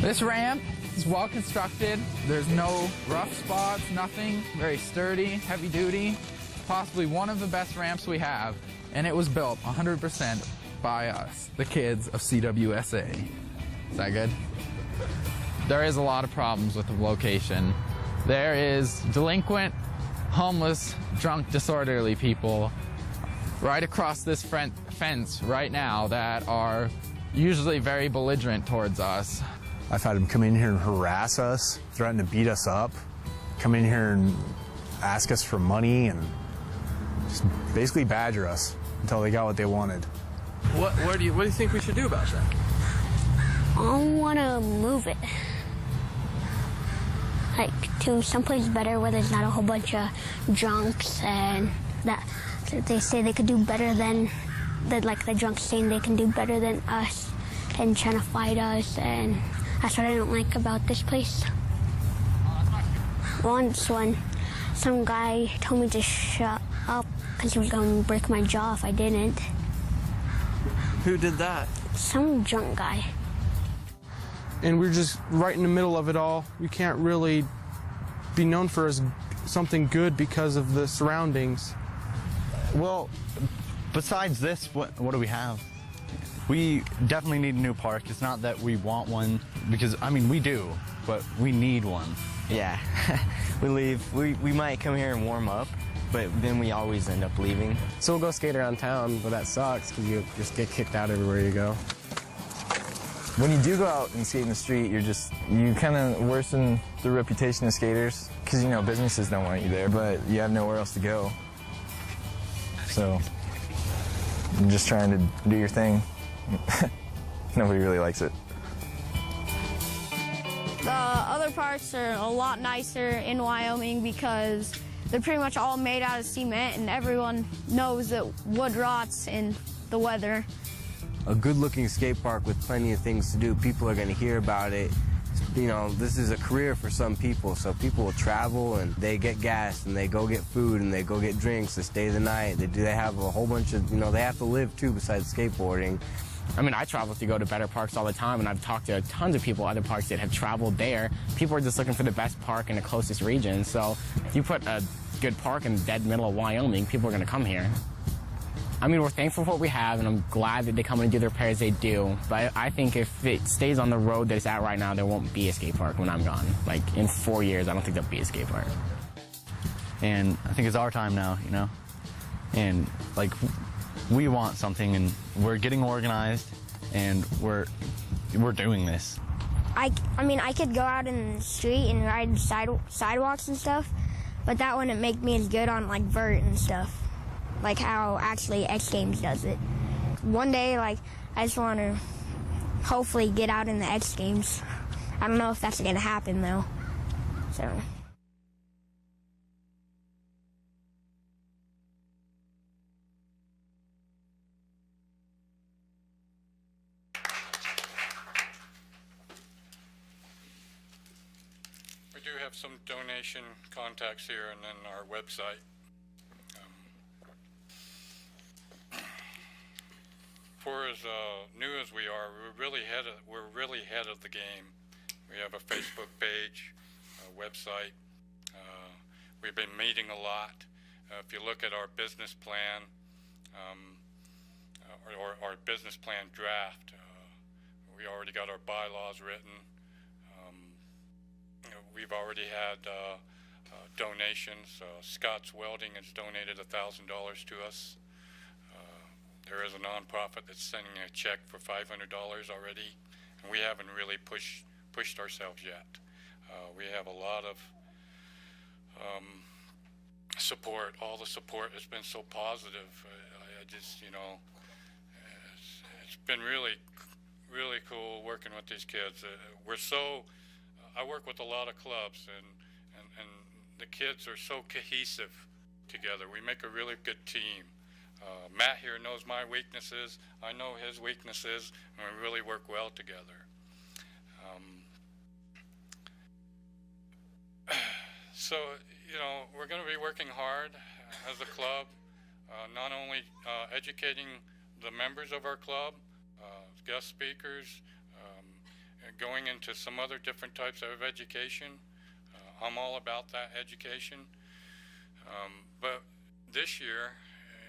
This ramp is well constructed. There's no rough spots, nothing. Very sturdy, heavy duty. Possibly one of the best ramps we have. And it was built 100% by us, the kids of CWSA. Is that good? There is a lot of problems with the location. There is delinquent, homeless, drunk, disorderly people right across this fence right now that are usually very belligerent towards us. I've had them come in here and harass us, threaten to beat us up, come in here and ask us for money, and just basically badger us until they got what they wanted. What do you think we should do about that? I want to move it. like to someplace better where there's not a whole bunch of drunks, and that they say they could do better than the drunks saying they can do better than us and trying to fight us, and that's what I don't like about this place. Once when some guy told me to shut up because he was going to break my jaw if I didn't. Who did that? Some drunk guy. And we're just right in the middle of it all. We can't really be known for as something good because of the surroundings. Well, besides this, what do we have? We definitely need a new park. It's not that we want one, because, I mean, we do, but we need one. Yeah, we might come here and warm up, but then we always end up leaving. So we'll go skate around town, but that sucks because you just get kicked out everywhere you go. When you do go out and skate in the street, you kind of worsen the reputation of skaters because, you know, businesses don't want you there, but you have nowhere else to go. So you're just trying to do your thing. Nobody really likes it. The other parts are a lot nicer in Wyoming because they're pretty much all made out of cement, and everyone knows that wood rots in the weather. A good-looking skate park with plenty of things to do. People are going to hear about it. You know, this is a career for some people, so people will travel and they get gas and they go get food and they go get drinks, they stay the night. They have a whole bunch of, you know, they have to live too besides skateboarding. I mean, I travel to go to better parks all the time, and I've talked to tons of people at other parks that have traveled there. People are just looking for the best park in the closest region, so if you put a good park in the dead middle of Wyoming, people are going to come here. I mean, we're thankful for what we have, and I'm glad that they come and do the repairs they do. But I think if it stays on the road that it's at right now, there won't be a skate park when I'm gone. Like, in 4 years, I don't think there'll be a skate park. And I think it's our time now, you know? And, like, we want something, and we're getting organized, and we're doing this. I mean, I could go out in the street and ride sidewalks and stuff, but that wouldn't make me as good on, like, vert and stuff. Like how actually X Games does it. One day, like, I just want to hopefully get out in the X Games. I don't know if that's going to happen, though. So. We do have some donation contacts here and then our website. For as new as we are, we're really ahead of the game. We have a Facebook page, a website. We've been meeting a lot. If you look at our business plan, or our business plan draft, we already got our bylaws written. We've already had donations. Scott's Welding has donated $1,000 to us. There is a nonprofit that's sending a check for $500 already, and we haven't really pushed ourselves yet. We have a lot of support. All the support has been so positive. I just, you know, it's been really cool working with these kids. I work with a lot of clubs, and the kids are so cohesive together. We make a really good team. Matt here knows my weaknesses, I know his weaknesses, and we really work well together. So, you know, we're going to be working hard as a club, not only educating the members of our club, guest speakers, going into some other different types of education. I'm all about that education. But this year,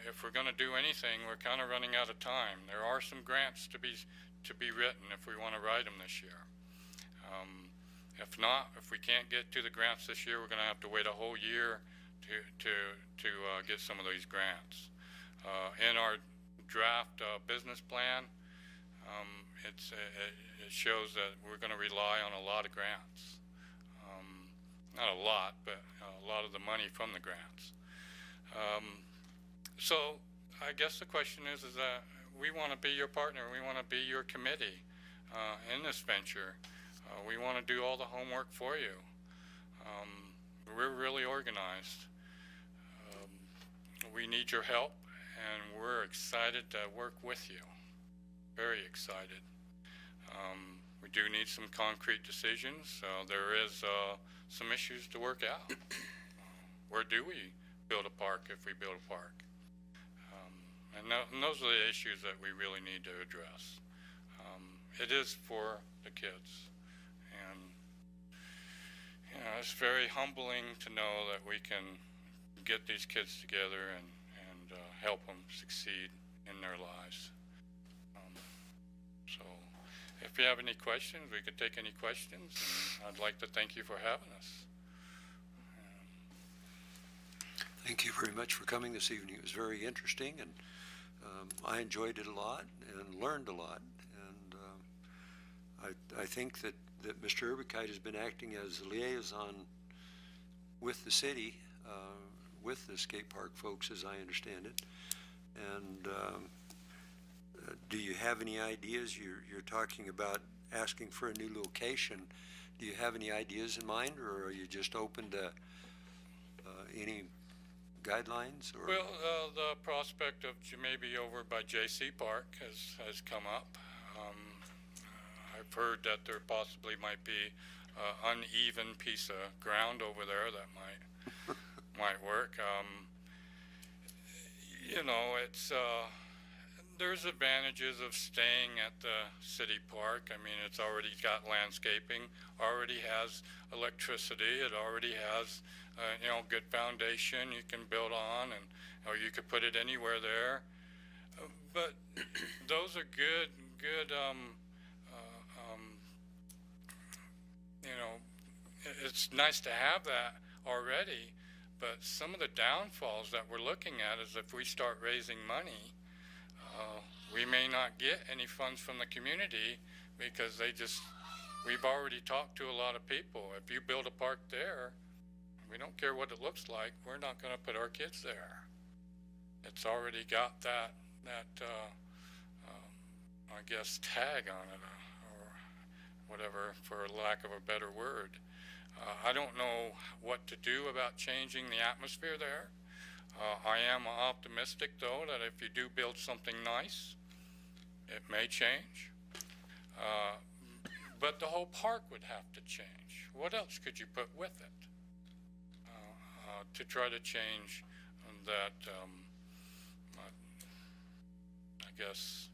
if we're going to do anything, we're kind of running out of time. There are some grants to be written if we want to write them this year. If not, if we can't get to the grants this year, we're going to have to wait a whole year to get some of these grants. In our draft business plan, it shows that we're going to rely on a lot of grants. Not a lot, but a lot of the money from the grants. So I guess the question is that we want to be your partner. We want to be your committee in this venture. We want to do all the homework for you. We're really organized. We need your help, and we're excited to work with you. Very excited. We do need some concrete decisions. There is some issues to work out. Where do we build a park if we build a park? And those are the issues that we really need to address. It is for the kids. And it's very humbling to know that we can get these kids together and help them succeed in their lives. So if you have any questions, we could take any questions. And I'd like to thank you for having us. Thank you very much for coming this evening. It was very interesting, and I enjoyed it a lot and learned a lot. And I think that Mr. Urbikite has been acting as a liaison with the city, with the skate park folks, as I understand it. And do you have any ideas? You're talking about asking for a new location. Do you have any ideas in mind, or are you just open to any guidelines? Or? Well, the prospect of maybe over by J.C. Park has come up. I've heard that there possibly might be an uneven piece of ground over there that might work. It's there's advantages of staying at the city park. I mean, it's already got landscaping, already has electricity, it already has good foundation you can build on, or you could put it anywhere there. But those are good. It's nice to have that already, but some of the downfalls that we're looking at is if we start raising money, we may not get any funds from the community because we've already talked to a lot of people. If you build a park there, we don't care what it looks like, we're not going to put our kids there. It's already got that I guess, tag on it, or whatever, for lack of a better word. I don't know what to do about changing the atmosphere there. I am optimistic, though, that if you do build something nice, it may change. But the whole park would have to change. What else could you put with it to try to change that, I guess,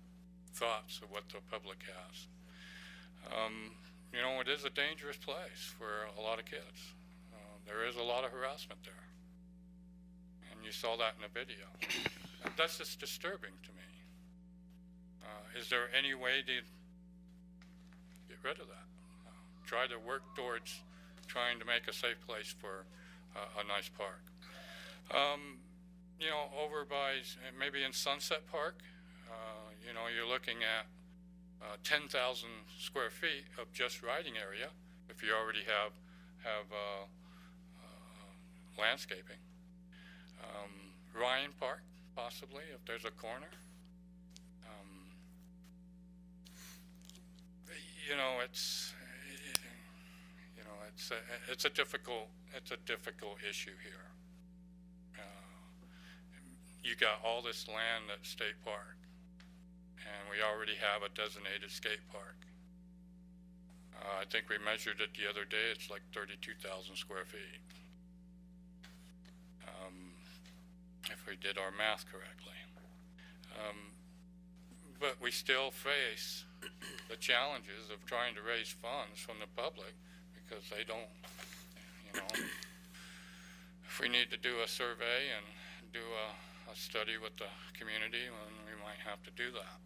thoughts of what the public has? It is a dangerous place for a lot of kids. There is a lot of harassment there. And you saw that in the video. That's just disturbing to me. Is there any way to get rid of that? Try to work towards trying to make a safe place for a nice park. Over by, maybe in Sunset Park, you're looking at 10,000 square feet of just riding area if you already have landscaping. Ryan Park, possibly, if there's a corner. It's a difficult issue here. You got all this land at State Park, and we already have a designated skate park. I think we measured it the other day. It's like 32,000 square feet. If we did our math correctly. But we still face the challenges of trying to raise funds from the public because they don't, if we need to do a survey and do a study with the community, then we might have to do that.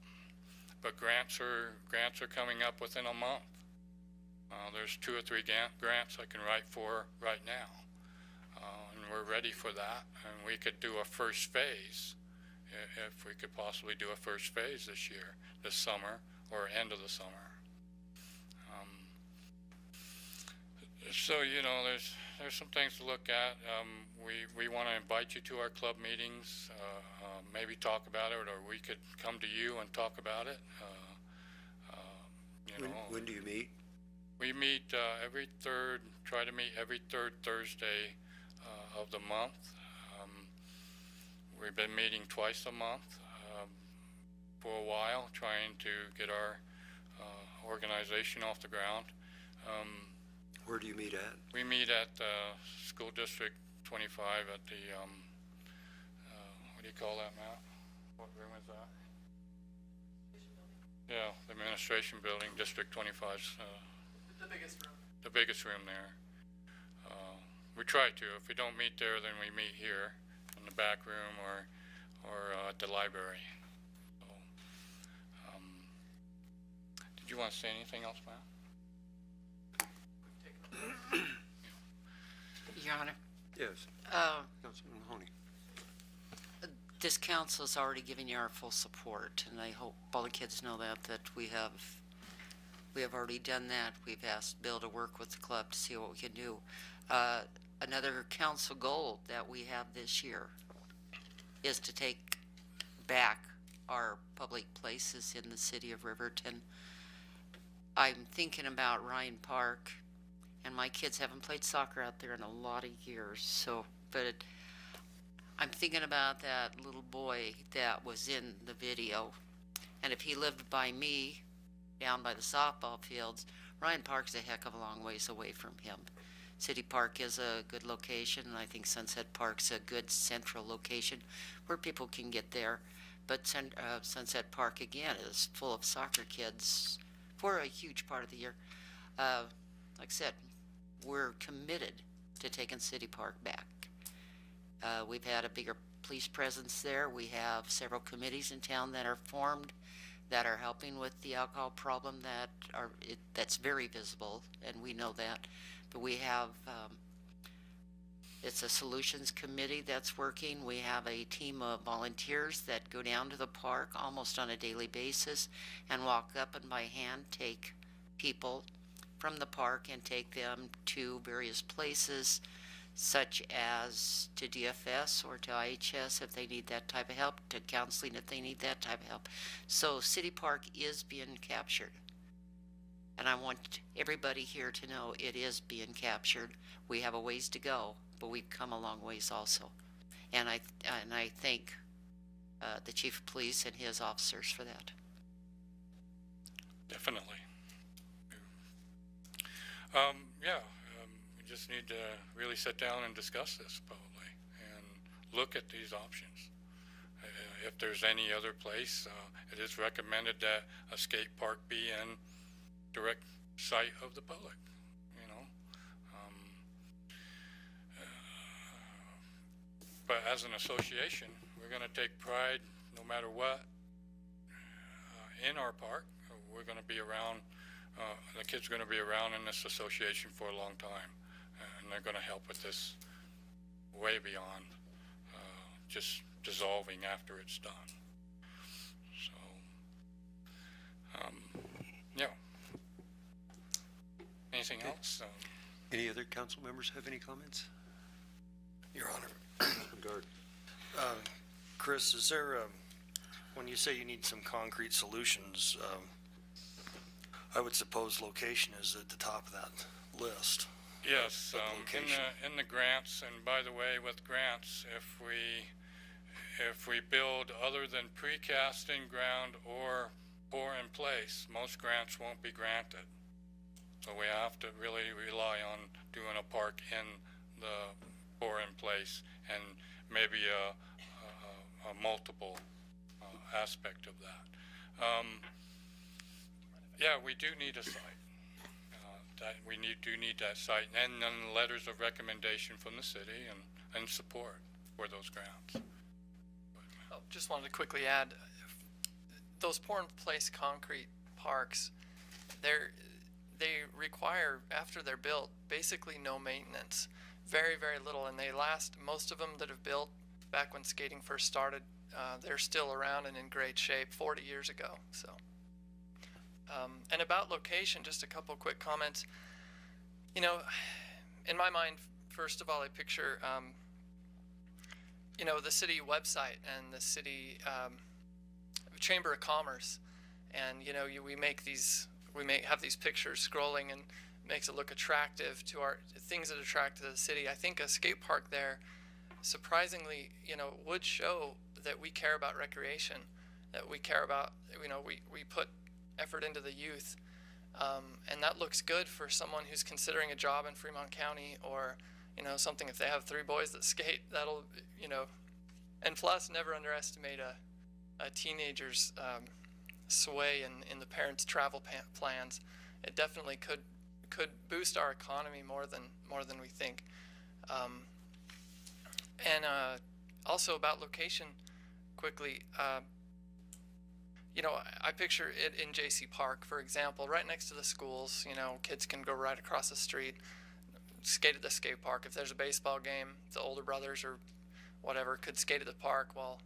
But grants are coming up within a month. There's 2 or 3 grants I can write for right now. And we're ready for that. And we could do a first phase, if we could possibly do a first phase this summer, or end of the summer. So, there's some things to look at. We want to invite you to our club meetings, maybe talk about it, or we could come to you and talk about it. When do you meet? We meet try to meet every third Thursday of the month. We've been meeting twice a month for a while, trying to get our organization off the ground. Where do you meet at? We meet at School District 25 at the, what do you call that, Matt? What room is that? Yeah, the administration building, District 25's The biggest room. the biggest room there. We try to. If we don't meet there, then we meet here in the back room or at the library. So, did you want to say anything else, Matt? Your Honor, Yes. Councilman Mahoney. this council's already given you our full support, and I hope all the kids know that we have already done that. We've asked Bill to work with the club to see what we can do. Another council goal that we have this year is to take back our public places in the city of Riverton. I'm thinking about Ryan Park, and my kids haven't played soccer out there in a lot of years, but I'm thinking about that little boy that was in the video, and if he lived by me, down by the softball fields, Ryan Park's a heck of a long ways away from him. City Park is a good location, and I think Sunset Park's a good central location where people can get there. But Sunset Park, again, is full of soccer kids for a huge part of the year. Like I said, we're committed to taking City Park back. We've had a bigger police presence there. We have several committees in town that are formed that are helping with the alcohol problem that's very visible, and we know that. But we have, it's a solutions committee that's working. We have a team of volunteers that go down to the park almost on a daily basis and walk up and by hand take people from the park and take them to various places, such as to DFS or to IHS if they need that type of help, to counseling if they need that type of help. So City Park is being captured. And I want everybody here to know it is being captured. We have a ways to go, but we've come a long ways also. And I thank the Chief of Police and his officers for that. Definitely. We just need to really sit down and discuss this probably and look at these options. If there's any other place, it is recommended that a skate park be in direct sight of the public, you know. But as an association, we're going to take pride no matter what in our park. We're going to be around, the kids are going to be around in this association for a long time, and they're going to help with this way beyond just dissolving after it's done. So, yeah. Anything else? Any other council members have any comments? Your Honor. Guard. Chris, is there, when you say you need some concrete solutions, I would suppose location is at the top of that list. Yes, in the grants, and by the way, with grants, if we build other than precast in ground or pour in place, most grants won't be granted. So we have to really rely on doing a park in the pour in place and maybe a multiple aspect of that. Yeah, we do need a site. Do need that site, and then letters of recommendation from the city and support for those grants. Just wanted to quickly add, those pour-in-place concrete parks, they require, after they're built, basically no maintenance. Very, very little, and they last, most of them that have built back when skating first started, they're still around and in great shape 40 years ago. So, and about location, just a couple quick comments. You know, in my mind, first of all, I picture, you know, the city website and the city Chamber of Commerce, and you know, we have these pictures scrolling, and makes it look attractive to our things that attract to the city. I think a skate park there, surprisingly, would show that we care about recreation, that we care about, we put effort into the youth. And that looks good for someone who's considering a job in Fremont County, or, something. If they have 3 boys that skate, that'll, and plus, never underestimate a teenager's sway in the parents' travel plans. It definitely could boost our economy more than we think. And also about location, quickly. I picture it in J.C. Park, for example, right next to the schools. Kids can go right across the street, skate at the skate park. If there's a baseball game, the older brothers or whatever could skate at the park while,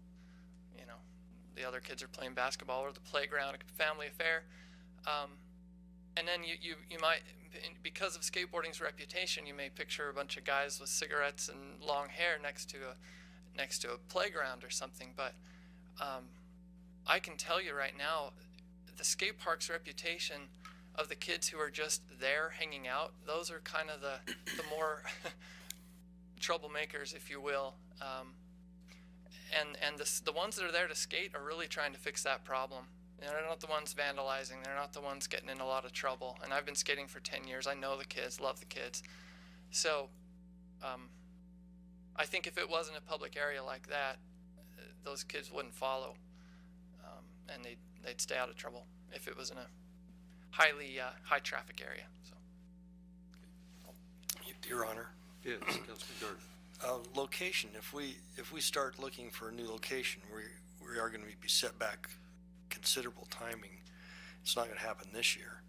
the other kids are playing basketball, or the playground, a family affair. And then you might, because of skateboarding's reputation, you may picture a bunch of guys with cigarettes and long hair next to a playground or something. But I can tell you right now, the skate park's reputation of the kids who are just there hanging out, those are kind of the more troublemakers, if you will. And the ones that are there to skate are really trying to fix that problem. They're not the ones vandalizing. They're not the ones getting in a lot of trouble. And I've been skating for 10 years. I know the kids, love the kids. So I think if it wasn't a public area like that, those kids wouldn't follow. And they'd stay out of trouble if it was in a highly high traffic area. So. Your Honor. Yes, Councilman Jordan. Location, if we start looking for a new location, we are going to be set back considerable timing. It's not going to happen this year.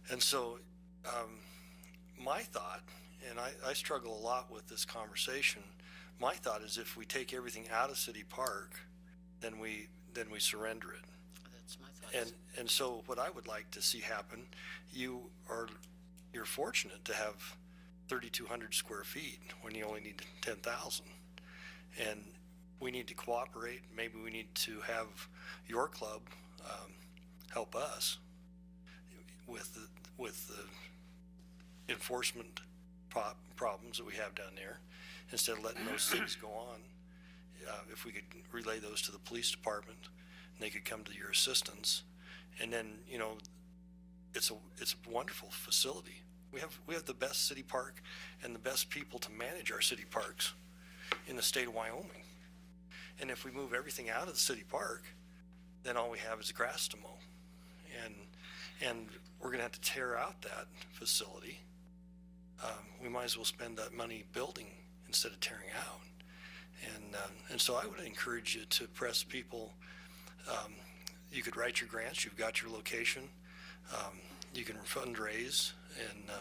And so my thought, and I struggle a lot with this conversation, my thought is if we take everything out of City Park, then we surrender it. That's my thoughts. And so what I would like to see happen, you're fortunate to have 3,200 square feet when you only need 10,000. And we need to cooperate. Maybe we need to have your club help us with the enforcement problems that we have down there. Instead of letting those things go on, if we could relay those to the police department, and they could come to your assistance, and then it's a wonderful facility. We have the best city park and the best people to manage our city parks in the state of Wyoming. And if we move everything out of the city park, then all we have is grass to mow, and we're going to have to tear out that facility. We might as well spend that money building instead of tearing out. And so I would encourage you to press people. You could write your grants. You've got your location. You can fundraise, and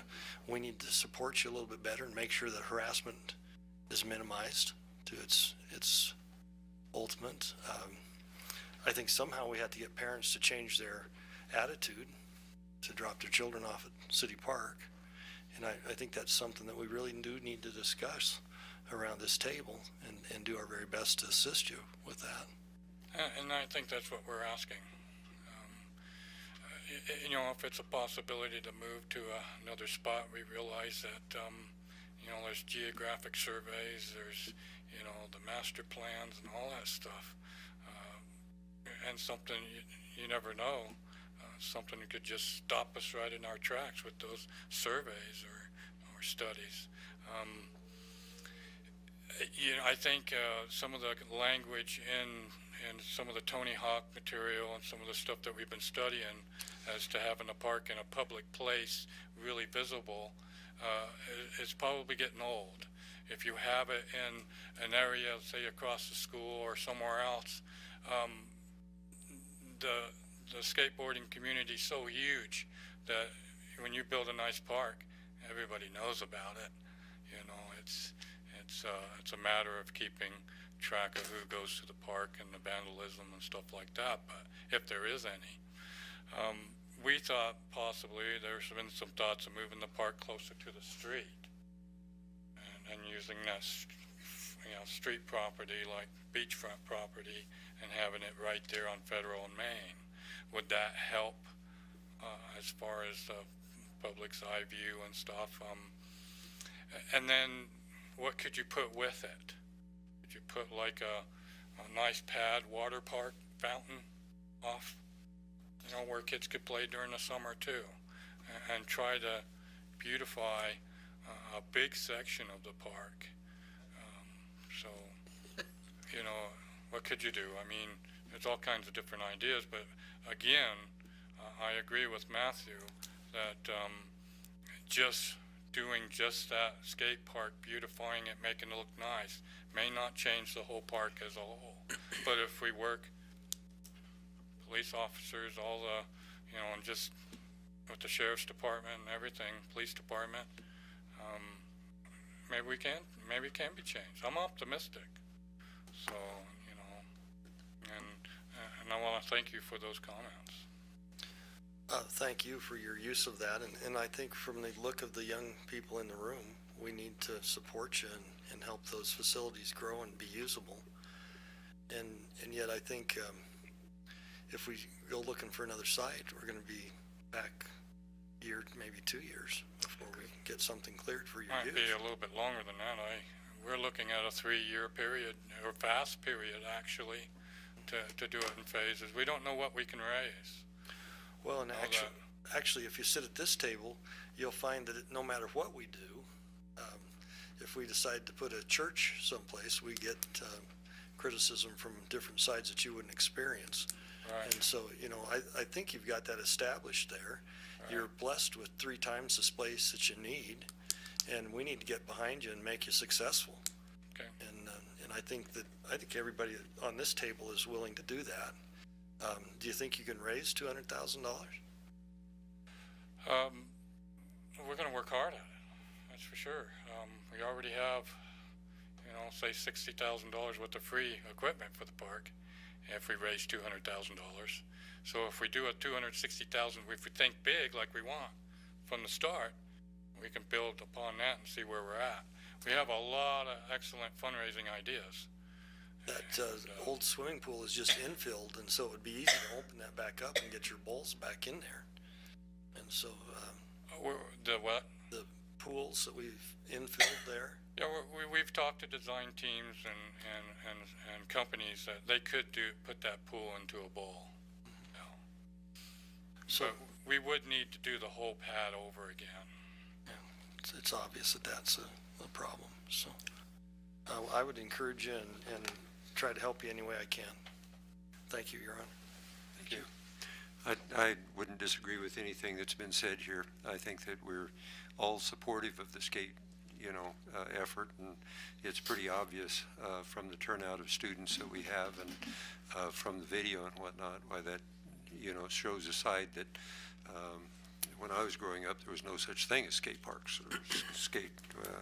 we need to support you a little bit better and make sure that harassment is minimized to its ultimate. I think somehow we have to get parents to change their attitude to drop their children off at City Park. And I think that's something that we really do need to discuss around this table and do our very best to assist you with that. And I think that's what we're asking. If it's a possibility to move to another spot, we realize that, there's geographic surveys, there's, the master plans and all that stuff. And something you never know, something could just stop us right in our tracks with those surveys or studies. I think some of the language in some of the Tony Hawk material and some of the stuff that we've been studying as to having a park in a public place really visible is probably getting old. If you have it in an area, say across the school or somewhere else, the skateboarding community is so huge that when you build a nice park, everybody knows about it. It's a matter of keeping track of who goes to the park and the vandalism and stuff like that, but if there is any. We thought possibly there's been some thoughts of moving the park closer to the street and using that street property like beachfront property and having it right there on Federal and Main. Would that help as far as public's eye view and stuff. And then what could you put with it? Could you put like a nice pad water park fountain off, where kids could play during the summer too, and try to beautify a big section of the park. So, what could you do? I mean, there's all kinds of different ideas, but again, I agree with Matthew that just doing just that skate park, beautifying it, making it look nice, may not change the whole park as a whole. But if we work, police officers, all the, and just with the sheriff's department and everything, police department, maybe it can be changed. I'm optimistic. So, and I want to thank you for those comments. Thank you for your use of that, and I think from the look of the young people in the room, we need to support you and help those facilities grow and be usable. And yet I think if we go looking for another site, we're going to be back a year, maybe 2 years before we get something cleared for your use. Might be a little bit longer than that. We're looking at a 3-year period, or fast period actually, to do it in phases. We don't know what we can raise. Well, and actually, if you sit at this table, you'll find that no matter what we do, if we decide to put a church someplace, we get criticism from different sides that you wouldn't experience. Right. And so, I think you've got that established there. Right. You're blessed with 3 times the space that you need, and we need to get behind you and make you successful. Okay. And I think everybody on this table is willing to do that. Do you think you can raise $200,000? We're going to work hard at it. That's for sure. We already have, say $60,000 worth of free equipment for the park if we raise $200,000. So if we do a $260,000, if we think big like we want from the start, we can build upon that and see where we're at. We have a lot of excellent fundraising ideas. That old swimming pool is just infilled, and so it would be easy to open that back up and get your bowls back in there. And so the what? The pools that we've infilled there. Yeah, we've talked to design teams and companies that they could put that pool into a bowl. So we would need to do the whole pad over again. Yeah, it's obvious that that's a problem. So I would encourage you and try to help you any way I can. Thank you, Your Honor. Thank you. I wouldn't disagree with anything that's been said here. I think that we're all supportive of the skate, effort, and it's pretty obvious from the turnout of students that we have and from the video and whatnot why that, shows a side that when I was growing up there was no such thing as skate parks or skate.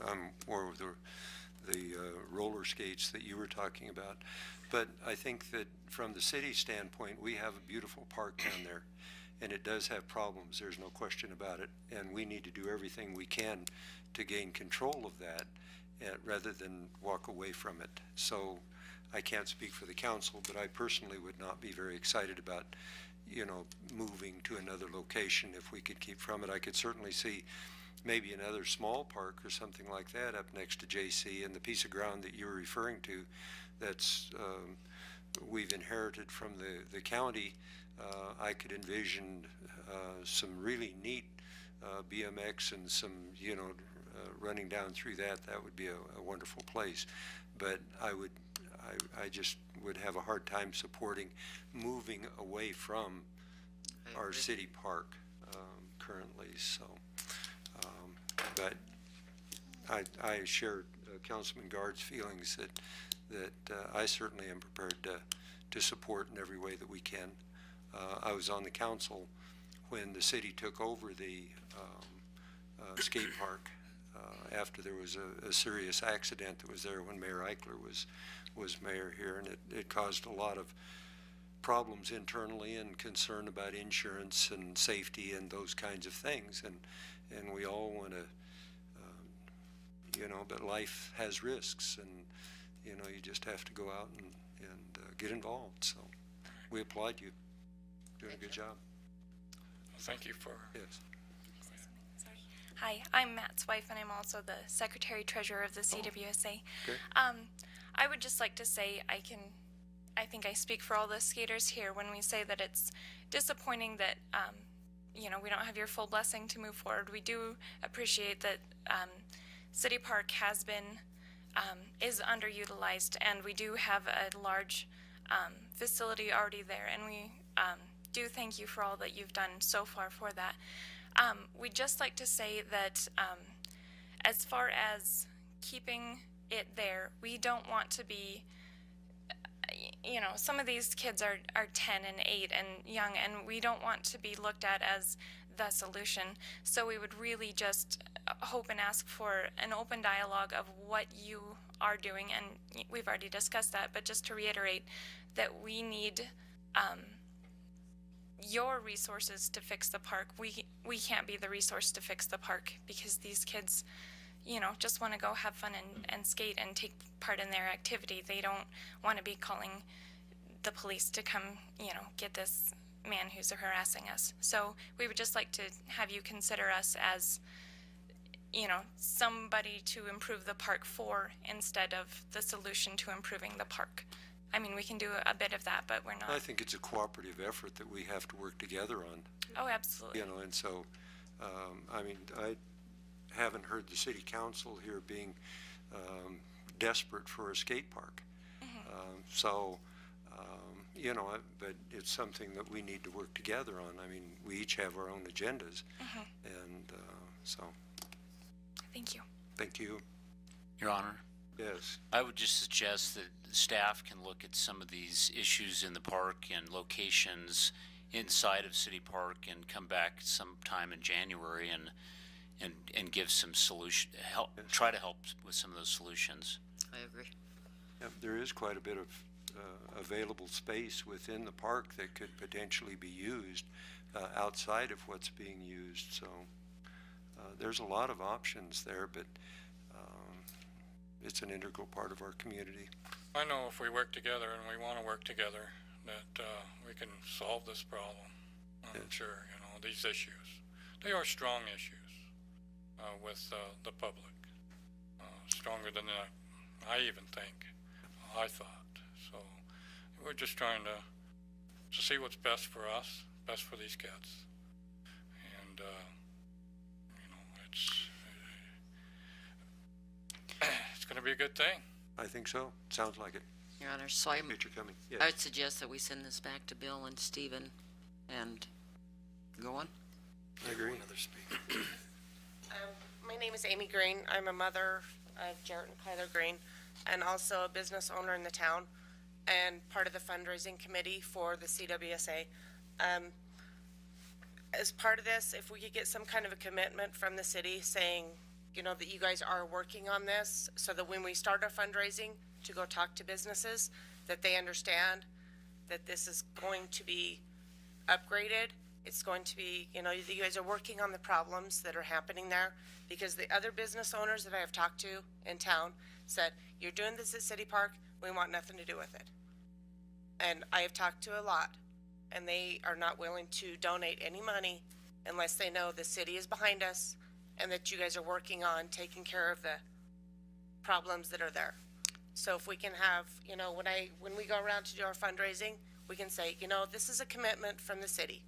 I'm more of the roller skates that you were talking about. But I think that from the city standpoint, we have a beautiful park down there, and it does have problems. There's no question about it, and we need to do everything we can to gain control of that rather than walk away from it. So I can't speak for the council, but I personally would not be very excited about, moving to another location if we could keep from it. I could certainly see maybe another small park or something like that up next to JC, and the piece of ground that you were referring to that's we've inherited from the county. I could envision some really neat BMX and some running down through that would be a wonderful place. But I just would have a hard time supporting moving away from our city park currently. So but I share Councilman Guard's feelings that I certainly am prepared to support in every way that we can. I was on the council when the city took over the skate park after there was a serious accident that was there when Mayor Eichler was mayor here, and it caused a lot of problems internally and concern about insurance and safety and those kinds of things, and we all want to but life has risks, and you just have to go out and get involved. So we applaud you. Doing a good job. Thank you for. Yes. Hi, I'm Matt's wife, and I'm also the Secretary Treasurer of the CWSA. Okay. I would just like to say I think I speak for all the skaters here when we say that it's disappointing that, we don't have your full blessing to move forward. We do appreciate that City Park has been, is underutilized, and we do have a large facility already there, and we do thank you for all that you've done so far for that. We'd just like to say that as far as keeping it there, we don't want to be, some of these kids are 10 and 8 and young, and we don't want to be looked at as the solution. So we would really just hope and ask for an open dialogue of what you are doing, and we've already discussed that, but just to reiterate that we need your resources to fix the park. We can't be the resource to fix the park because these kids, just want to go have fun and skate and take part in their activity. They don't want to be calling the police to come, get this man who's harassing us. So we would just like to have you consider us as, somebody to improve the park for instead of the solution to improving the park. I mean, we can do a bit of that, but we're not. I think it's a cooperative effort that we have to work together on. Oh, absolutely. And so, I haven't heard the city council here being desperate for a skate park. But it's something that we need to work together on. I mean, we each have our own agendas. And so. Thank you. Thank you. Your Honor, Yes. I would just suggest that the staff can look at some of these issues in the park and locations inside of City Park and come back sometime in January and give some solution, try to help with some of those solutions. I agree. Yeah, there is quite a bit of available space within the park that could potentially be used outside of what's being used. So there's a lot of options there, but it's an integral part of our community. I know if we work together, and we want to work together, that we can solve this problem. I'm sure, these issues. They are strong issues with the public, stronger than I even think, I thought. So we're just trying to see what's best for us, best for these kids. And, it's going to be a good thing. I think so. Sounds like it. Your Honor, so I Appreciate your coming. Yes. would suggest that we send this back to Bill and Stephen and go on. I agree. Another speaker. My name is Amy Green. I'm a mother of Jarrett and Kyler Green, and also a business owner in the town, and part of the fundraising committee for the CWSA. As part of this, if we could get some kind of a commitment from the city saying, that you guys are working on this, so that when we start our fundraising to go talk to businesses, that they understand that this is going to be upgraded. It's going to be, you guys are working on the problems that are happening there, because the other business owners that I have talked to in town said, you're doing this at City Park, we want nothing to do with it. And I have talked to a lot, and they are not willing to donate any money unless they know the city is behind us and that you guys are working on taking care of the problems that are there. So if we can have, when we go around to do our fundraising, we can say, this is a commitment from the city,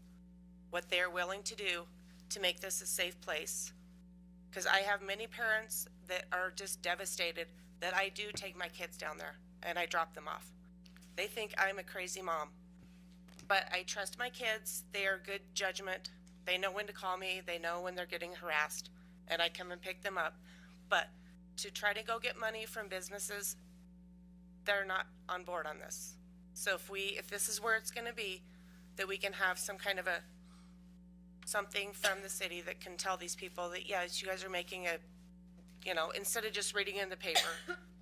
what they're willing to do to make this a safe place. Because I have many parents that are just devastated that I do take my kids down there and I drop them off. They think I'm a crazy mom. But I trust my kids. They are good judgment. They know when to call me. They know when they're getting harassed. And I come and pick them up. But to try to go get money from businesses, they're not on board on this. So if this is where it's going to be, that we can have some kind of something from the city that can tell these people that, yes, you guys are making instead of just reading in the paper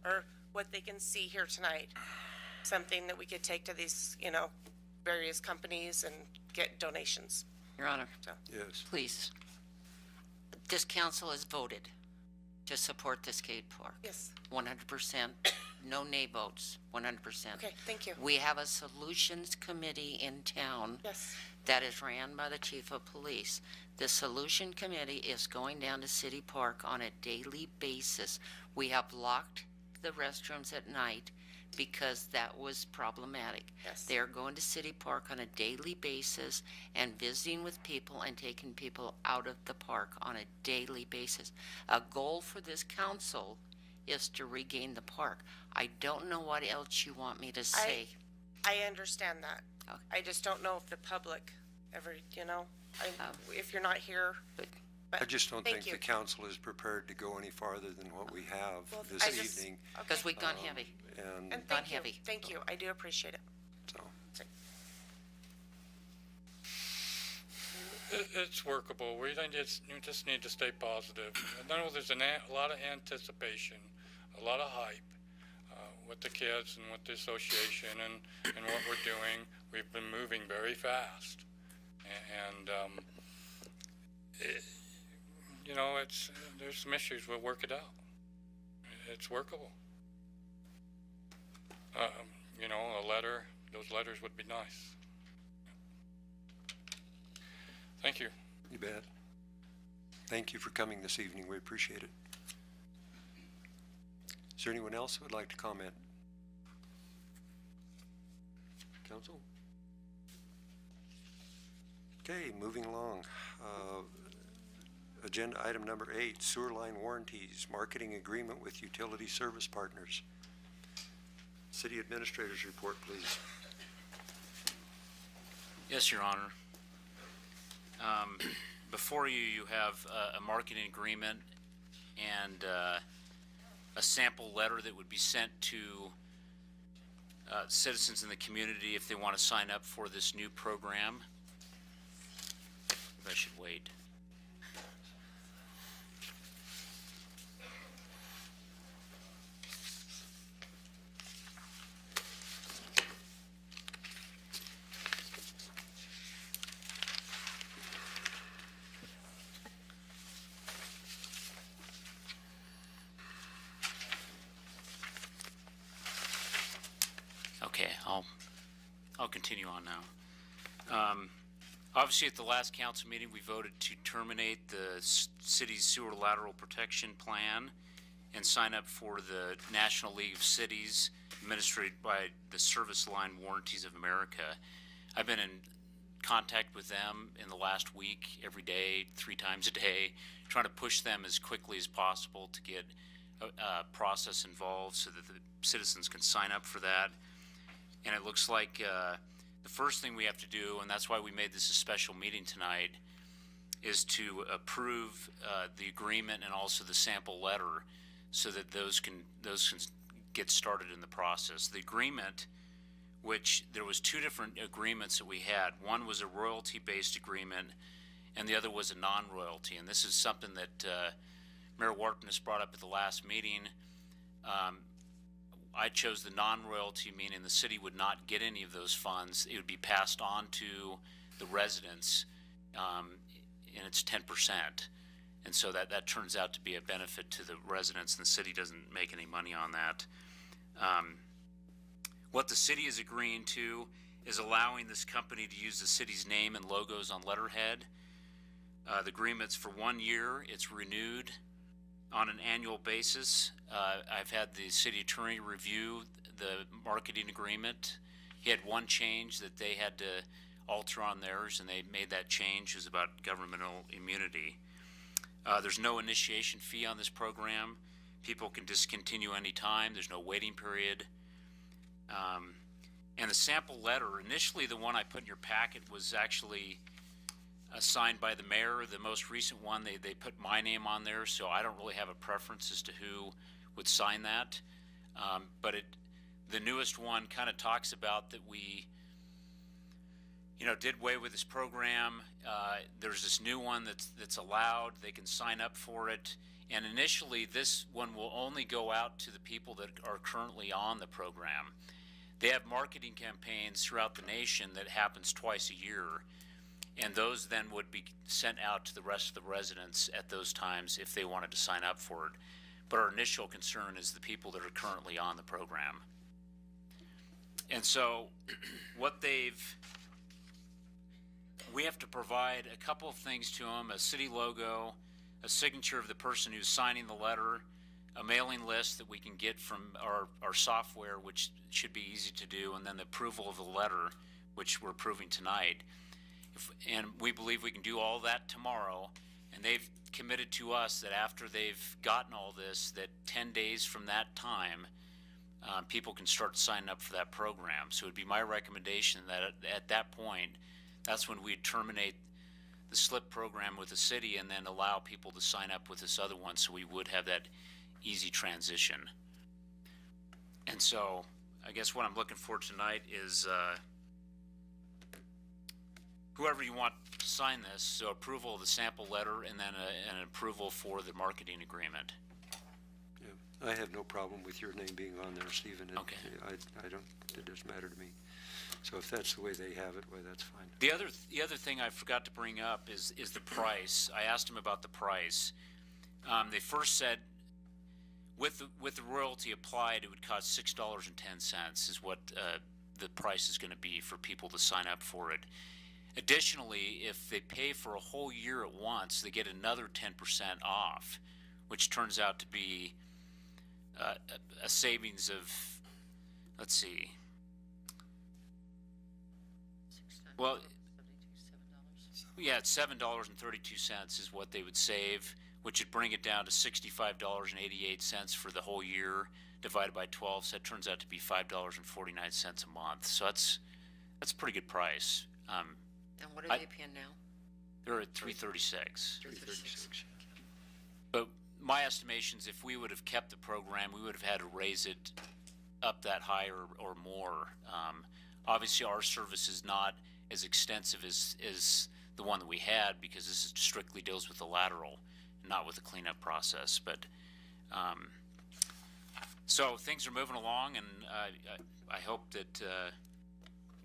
or what they can see here tonight, something that we could take to these, various companies and get donations. Your Honor. So. Yes. Please. This council has voted to support the skate park. Yes. 100%. No nay votes. 100%. Okay, thank you. We have a solutions committee in town Yes. that is ran by the chief of police. The solution committee is going down to City Park on a daily basis. We have locked the restrooms at night because that was problematic. Yes. They're going to City Park on a daily basis and visiting with people and taking people out of the park on a daily basis. A goal for this council is to regain the park. I don't know what else you want me to say. I understand that. Okay. I just don't know if the public ever, if you're not here. But I just don't thank think you. the council is prepared to go any farther than what we have Well, this I just- evening. Because we've gone heavy. And And Gone thank you. heavy. Thank you. I do appreciate it. so, It's workable. We just need to stay positive. I know there's a lot of anticipation, a lot of hype with the kids and with the association and what we're doing. We've been moving very fast. And there's some issues. We'll work it out. It's workable. A letter, those letters would be nice. Thank you. you bet. Thank you for coming this evening. We appreciate it. Is there anyone else who would like to comment? Council? Okay, moving along. Agenda item number 8, sewer line warranties, marketing agreement with utility service partners. City Administrator's report, please. Yes, Your Honor. Before you, you have a marketing agreement and a sample letter that would be sent to citizens in the community if they want to sign up for this new program. Maybe I should wait. Okay, I'll continue on now. Obviously, at the last council meeting, we voted to terminate the city's sewer lateral protection plan and sign up for the National League of Cities administered by the Service Line Warranties of America. I've been in contact with them in the last week, every day, 3 times a day, trying to push them as quickly as possible to get a process involved so that the citizens can sign up for that. And it looks like the first thing we have to do, and that's why we made this a special meeting tonight, is to approve the agreement and also the sample letter so that those can get started in the process. The agreement, which there was 2 different agreements that we had. One was a royalty-based agreement, and the other was a non-royalty. And this is something that Mayor Wartness brought up at the last meeting. I chose the non-royalty, meaning the city would not get any of those funds. It would be passed on to the residents, and it's 10%. And so that turns out to be a benefit to the residents, and the city doesn't make any money on that. What the city is agreeing to is allowing this company to use the city's name and logos on letterhead. The agreement's for 1 year. It's renewed on an annual basis. I've had the city attorney review the marketing agreement. He had one change that they had to alter on theirs, and they made that change. It was about governmental immunity. There's no initiation fee on this program. People can discontinue any time. There's no waiting period. And the sample letter, initially the one I put in your packet was actually signed by the mayor. The most recent one, they put my name on there, so I don't really have a preference as to who would sign that. But the newest one kind of talks about that we, did away with this program. There's this new one that's allowed. They can sign up for it. And initially, this one will only go out to the people that are currently on the program. They have marketing campaigns throughout the nation that happens twice a year. And those then would be sent out to the rest of the residents at those times if they wanted to sign up for it. But our initial concern is the people that are currently on the program. And so what they've we have to provide a couple of things to them: a city logo, a signature of the person who's signing the letter, a mailing list that we can get from our software, which should be easy to do, and then the approval of the letter, which we're approving tonight. And we believe we can do all that tomorrow, and they've committed to us that after they've gotten all this, that 10 days from that time, people can start signing up for that program. So it would be my recommendation that at that point, that's when we'd terminate the SLIP program with the city and then allow people to sign up with this other one, so we would have that easy transition. And so I guess what I'm looking for tonight is whoever you want to sign this, so approval of the sample letter and then an approval for the marketing agreement. Yeah, I have no problem with your name being on there, Stephen. Okay. I don't, it doesn't matter to me. So if that's the way they have it, well, that's fine. The other thing I forgot to bring up is the price. I asked them about the price. They first said with the royalty applied, it would cost $6.10 is what the price is going to be for people to sign up for it. Additionally, if they pay for a whole year at once, they get another 10% off, which turns out to be a savings of, let's see. Well, yeah, it's $7.32 is what they would save, which would bring it down to $65.88 for the whole year divided by 12. So that turns out to be $5.49 a month. So that's a pretty good price. And what are they paying now? They're at $336. $336. But my estimations, if we would have kept the program, we would have had to raise it up that high or more. Obviously, our service is not as extensive as the one that we had, because this strictly deals with the lateral, not with the cleanup process. But so things are moving along, and I hope that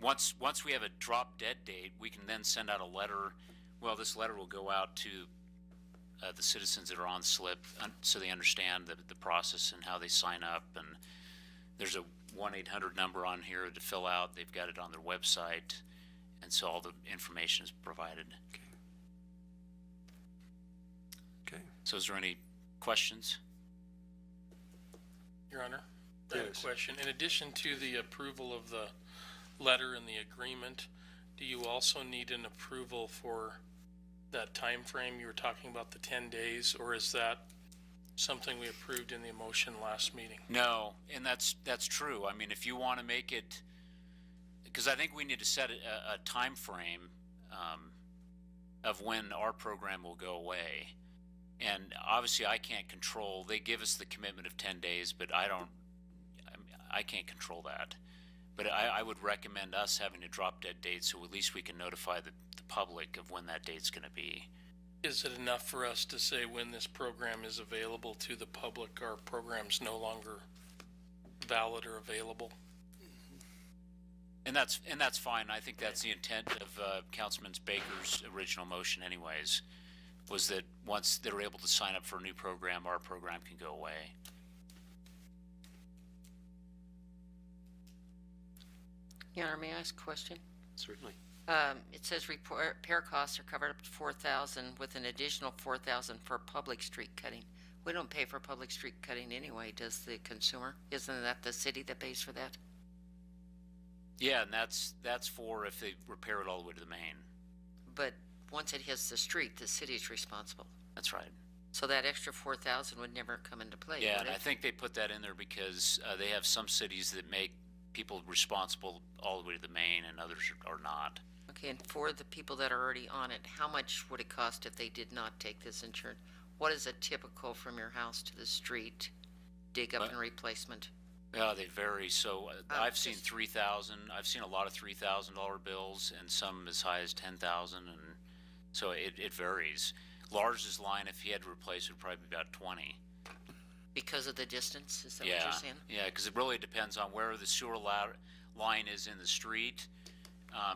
once we have a drop dead date, we can then send out a letter. Well, this letter will go out to the citizens that are on SLIP, so they understand the process and how they sign up. And there's a 1-800 number on here to fill out. They've got it on their website, and so all the information is provided. Okay. So is there any questions? Your Honor, I have a question. In addition to the approval of the letter and the agreement, do you also need an approval for that time frame you were talking about, the 10 days, or is that something we approved in the motion last meeting? No, and that's true. I mean, if you want to make it, because I think we need to set a time frame of when our program will go away. And obviously I can't control, they give us the commitment of 10 days, but I can't control that. But I would recommend us having a drop dead date, so at least we can notify the public of when that date's going to be. Is it enough for us to say when this program is available to the public, our program's no longer valid or available? And that's fine. I think that's the intent of Councilman Baker's original motion anyways, was that once they're able to sign up for a new program, our program can go away. Your Honor, may I ask a question? Certainly. It says repair costs are covered up to $4,000 with an additional $4,000 for public street cutting. We don't pay for public street cutting anyway, does the consumer? Isn't that the city that pays for that? Yeah, and that's for if they repair it all the way to the main. But once it hits the street, the city's responsible. That's right. So that extra $4,000 would never come into play, Yeah, would and it? I think they put that in there because they have some cities that make people responsible all the way to the main, and others are not. Okay, and for the people that are already on it, how much would it cost if they did not take this insurance? What is a typical from your house to the street dig up and replacement? Yeah, they vary. So I've seen 3,000. I've seen a lot of $3,000 bills, and some as high as 10,000, and so it varies. Lars's line, if he had to replace it, would probably be about 20. Because of the distance, is that what you're saying? Yeah, because it really depends on where the sewer line is in the street.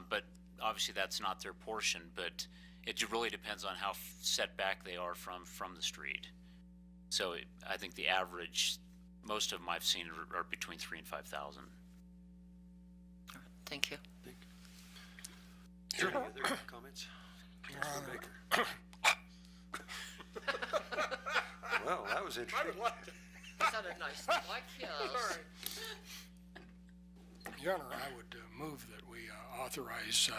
But obviously that's not their portion, but it really depends on how set back they are from the street. So I think the average, most of them I've seen are between 3,000 and 5,000. Thank you. Any other comments? Councilor Baker. Well, that was interesting. Sounded nice. Like, yes. Your Honor, I would move that we authorize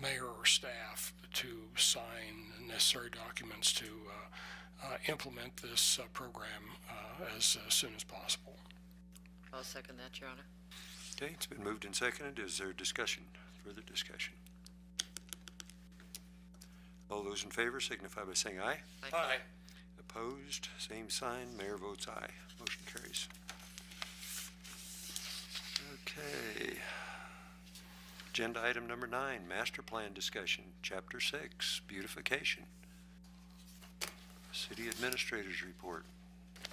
mayor or staff to sign the necessary documents to implement this program as soon as possible. I'll second that, Your Honor. Okay, it's been moved and seconded. Is there discussion, further discussion? All those in favor signify by saying aye. Aye. Opposed, same sign. Mayor votes aye. Motion carries. Okay. Agenda item number 9, master plan discussion, chapter 6, beautification. City administrator's report. I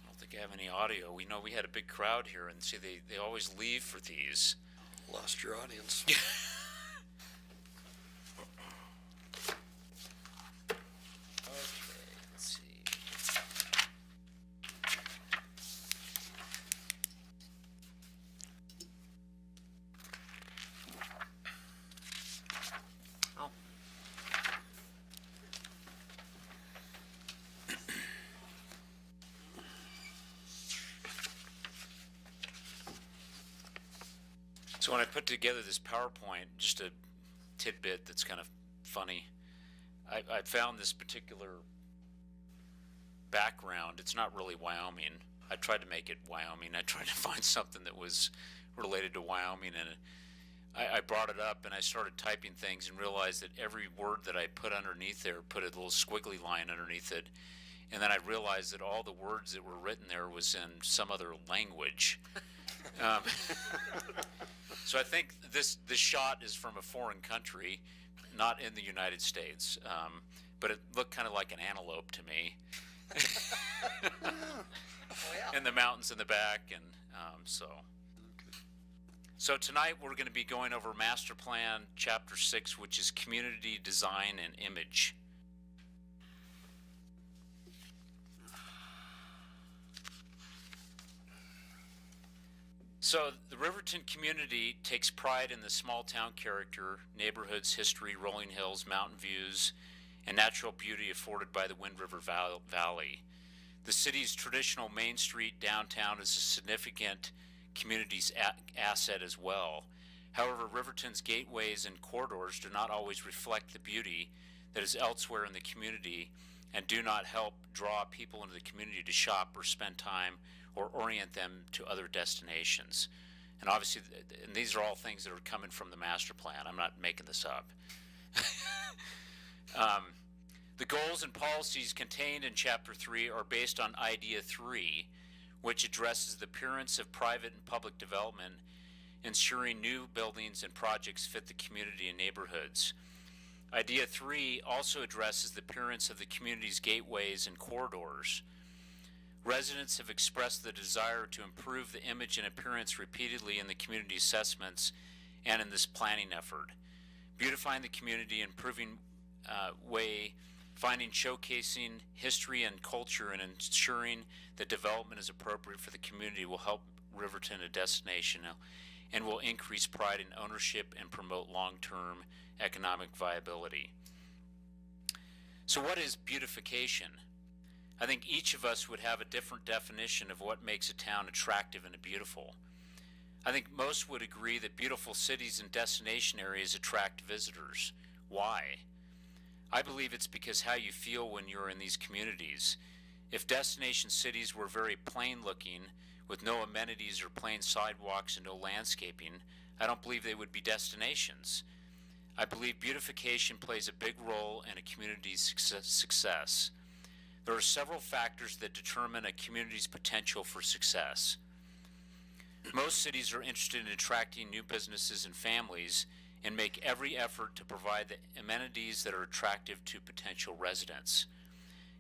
don't think I have any audio. We know we had a big crowd here, and see, they always leave for these. Lost your audience. Okay, let's see. Oh. So when I put together this PowerPoint, just a tidbit that's kind of funny, I found this particular background. It's not really Wyoming. I tried to make it Wyoming. I tried to find something that was related to Wyoming, and I brought it up and I started typing things and realized that every word that I put underneath there put a little squiggly line underneath it. And then I realized that all the words that were written there was in some other language. So I think this shot is from a foreign country, not in the United States, but it looked kind of like an antelope to me. And the mountains in the back, and so tonight we're going to be going over Master Plan Chapter 6, which is Community Design and Image. So the Riverton community takes pride in the small town character, neighborhoods, history, rolling hills, mountain views, and natural beauty afforded by the Wind River Valley. The city's traditional Main Street downtown is a significant community's asset as well. However, Riverton's gateways and corridors do not always reflect the beauty that is elsewhere in the community and do not help draw people into the community to shop or spend time or orient them to other destinations. And obviously, and these are all things that are coming from the master plan. I'm not making this up. The goals and policies contained in Chapter 3 are based on Idea 3, which addresses the appearance of private and public development, ensuring new buildings and projects fit the community and neighborhoods. Idea 3 also addresses the appearance of the community's gateways and corridors. Residents have expressed the desire to improve the image and appearance repeatedly in the community assessments and in this planning effort. Beautifying the community, improving finding showcasing history and culture, and ensuring that development is appropriate for the community will help Riverton a destination and will increase pride in ownership and promote long-term economic viability. So what is beautification? I think each of us would have a different definition of what makes a town attractive and beautiful. I think most would agree that beautiful cities and destination areas attract visitors. Why? I believe it's because how you feel when you're in these communities. If destination cities were very plain looking, with no amenities or plain sidewalks and no landscaping, I don't believe they would be destinations. I believe beautification plays a big role in a community's success. There are several factors that determine a community's potential for success. Most cities are interested in attracting new businesses and families and make every effort to provide the amenities that are attractive to potential residents.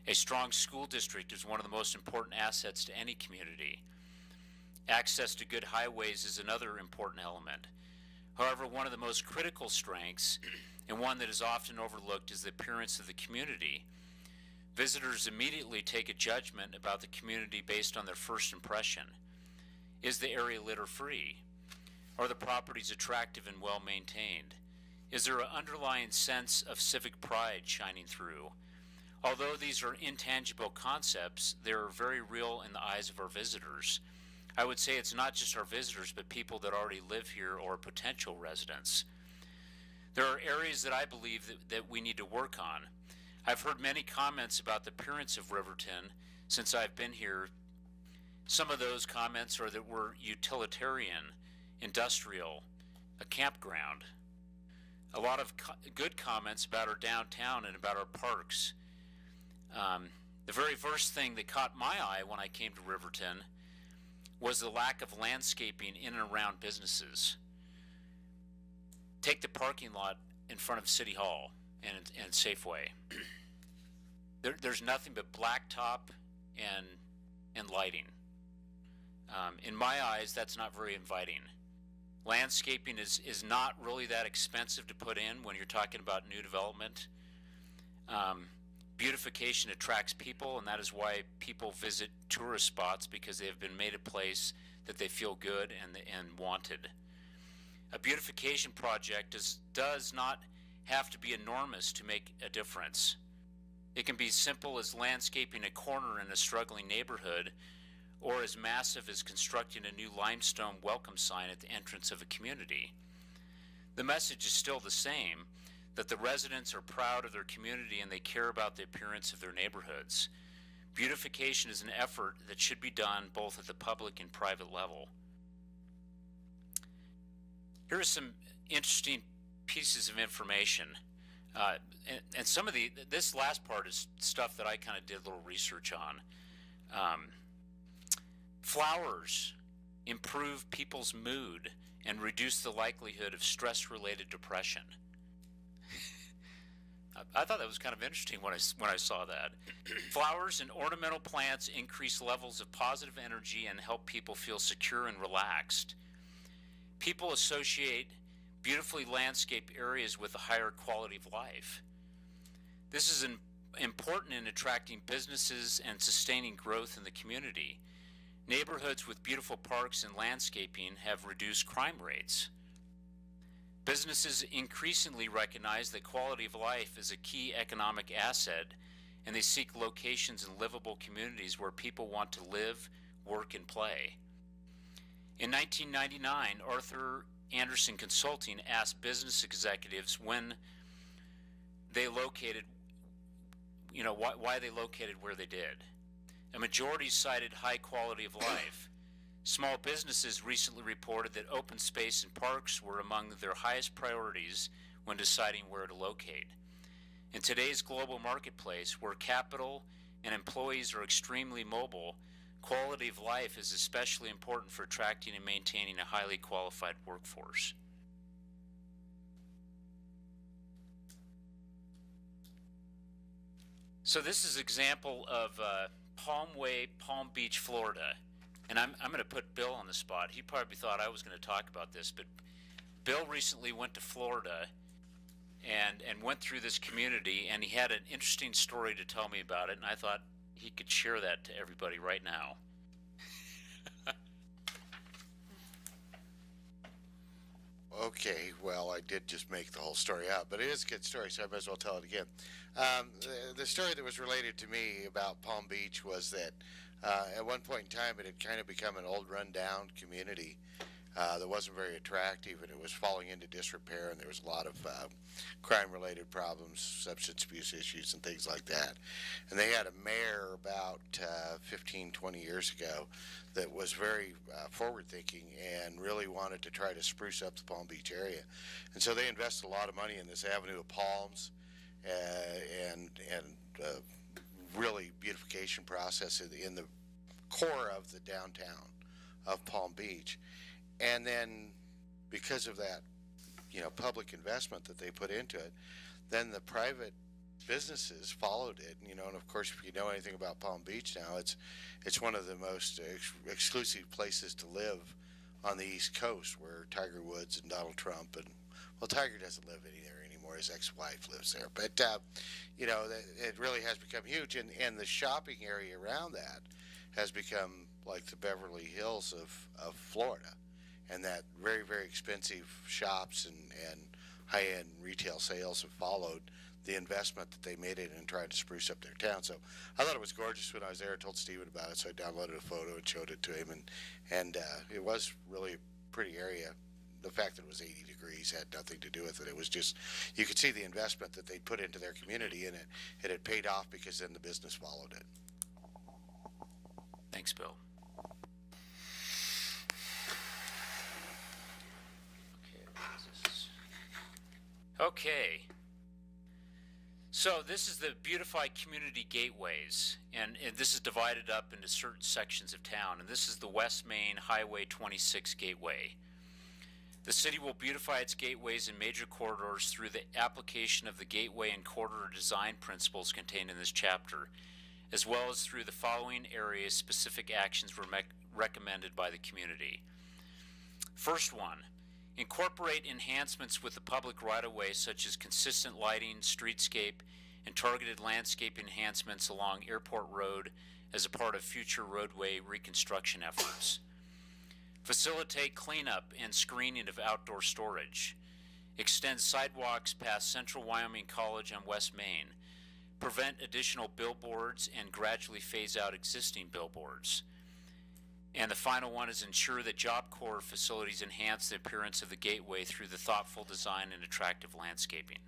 A strong school district is one of the most important assets to any community. Access to good highways is another important element. However, one of the most critical strengths, and one that is often overlooked, is the appearance of the community. Visitors immediately take a judgment about the community based on their first impression. Is the area litter free? Are the properties attractive and well maintained? Is there an underlying sense of civic pride shining through? Although these are intangible concepts, they are very real in the eyes of our visitors. I would say it's not just our visitors, but people that already live here or potential residents. There are areas that I believe that we need to work on. I've heard many comments about the appearance of Riverton since I've been here. Some of those comments are that we're utilitarian, industrial, a campground. A lot of good comments about our downtown and about our parks. The very first thing that caught my eye when I came to Riverton was the lack of landscaping in and around businesses. Take the parking lot in front of City Hall and Safeway. There's nothing but blacktop and lighting. In my eyes, that's not very inviting. Landscaping is not really that expensive to put in when you're talking about new development. Beautification attracts people, and that is why people visit tourist spots, because they have been made a place that they feel good and wanted. A beautification project does not have to be enormous to make a difference. It can be simple as landscaping a corner in a struggling neighborhood, or as massive as constructing a new limestone welcome sign at the entrance of a community. The message is still the same, that the residents are proud of their community and they care about the appearance of their neighborhoods. Beautification is an effort that should be done both at the public and private level. Here are some interesting pieces of information. And some of this last part is stuff that I kind of did a little research on. Flowers improve people's mood and reduce the likelihood of stress-related depression. I thought that was kind of interesting when I saw that. Flowers and ornamental plants increase levels of positive energy and help people feel secure and relaxed. People associate beautifully landscaped areas with a higher quality of life. This is important in attracting businesses and sustaining growth in the community. Neighborhoods with beautiful parks and landscaping have reduced crime rates. Businesses increasingly recognize that quality of life is a key economic asset, and they seek locations in livable communities where people want to live, work, and play. In 1999, Arthur Anderson Consulting asked business executives when they located, why they located where they did. A majority cited high quality of life. Small businesses recently reported that open space and parks were among their highest priorities when deciding where to locate. In today's global marketplace, where capital and employees are extremely mobile, quality of life is especially important for attracting and maintaining a highly qualified workforce. So this is an example of Palm Way, Palm Beach, Florida. And I'm going to put Bill on the spot. He probably thought I was going to talk about this, but Bill recently went to Florida and went through this community, and he had an interesting story to tell me about it, and I thought he could share that to everybody right now. Okay, well, I did just make the whole story up, but it is a good story, so I might as well tell it again. The story that was related to me about Palm Beach was that at one point in time it had kind of become an old run-down community that wasn't very attractive, and it was falling into disrepair, and there was a lot of crime-related problems, substance abuse issues, and things like that. And they had a mayor about 15, 20 years ago that was very forward-thinking and really wanted to try to spruce up the Palm Beach area. And so they invested a lot of money in this avenue of palms and really beautification process in the core of the downtown of Palm Beach. And then because of that, public investment that they put into it, then the private businesses followed it, and of course, if you know anything about Palm Beach now, it's one of the most exclusive places to live on the East Coast, where Tiger Woods and Donald Trump Tiger doesn't live there anymore. His ex-wife lives there, but it really has become huge, and the shopping area around that has become like the Beverly Hills of Florida. and that very, very expensive shops and high-end retail sales have followed the investment that they made in trying to spruce up their town. So I thought it was gorgeous when I was there. I told Stephen about it, so I downloaded a photo and showed it to him, and it was really a pretty area. The fact that it was 80 degrees had nothing to do with it. It was just, you could see the investment that they put into their community, and it had paid off because then the business followed it. Thanks, Bill. Okay. So this is the Beautify Community Gateways, and this is divided up into certain sections of town, and this is the West Main Highway 26 Gateway. The city will beautify its gateways and major corridors through the application of the gateway and corridor design principles contained in this chapter, as well as through the following areas specific actions were recommended by the community. First one, incorporate enhancements with the public right-of-way such as consistent lighting, streetscape, and targeted landscape enhancements along Airport Road as a part of future roadway reconstruction efforts. Facilitate cleanup and screening of outdoor storage. Extend sidewalks past Central Wyoming College on West Main. Prevent additional billboards and gradually phase out existing billboards. And the final one is ensure that Job Corps facilities enhance the appearance of the gateway through the thoughtful design and attractive landscaping.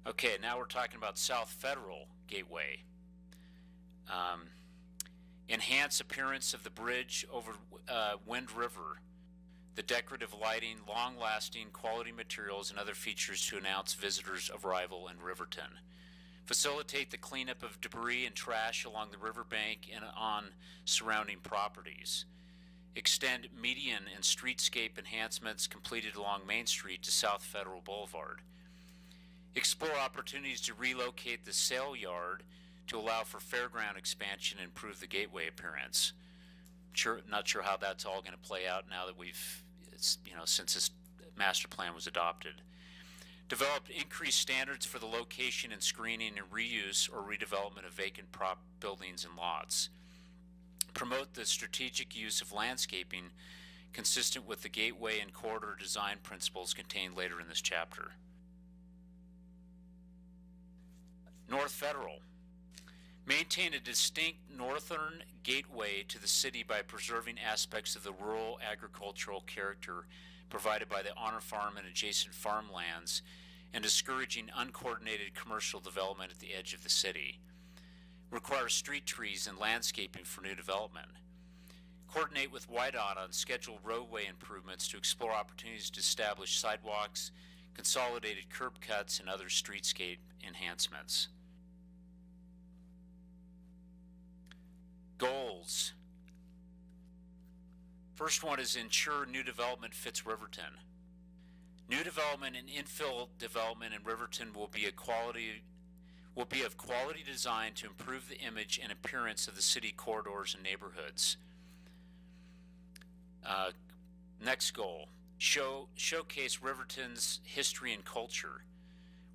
Okay, now we're talking about South Federal Gateway. Enhance appearance of the bridge over Wind River, the decorative lighting, long-lasting quality materials, and other features to announce visitors' arrival in Riverton. Facilitate the cleanup of debris and trash along the riverbank and on surrounding properties. Extend median and streetscape enhancements completed along Main Street to South Federal Boulevard. Explore opportunities to relocate the sale yard to allow for fairground expansion and improve the gateway appearance. Not sure how that's all going to play out now that since this master plan was adopted. Develop increased standards for the location and screening and reuse or redevelopment of vacant buildings and lots. Promote the strategic use of landscaping consistent with the gateway and corridor design principles contained later in this chapter. North Federal. Maintain a distinct northern gateway to the city by preserving aspects of the rural agricultural character provided by the Honor Farm and adjacent farmlands, and discouraging uncoordinated commercial development at the edge of the city. Require street trees and landscaping for new development. Coordinate with WYDOT on scheduled roadway improvements to explore opportunities to establish sidewalks, consolidated curb cuts, and other streetscape enhancements. Goals. First one is ensure new development fits Riverton. New development and infill development in Riverton will be of quality design to improve the image and appearance of the city corridors and neighborhoods. Next goal, showcase Riverton's history and culture.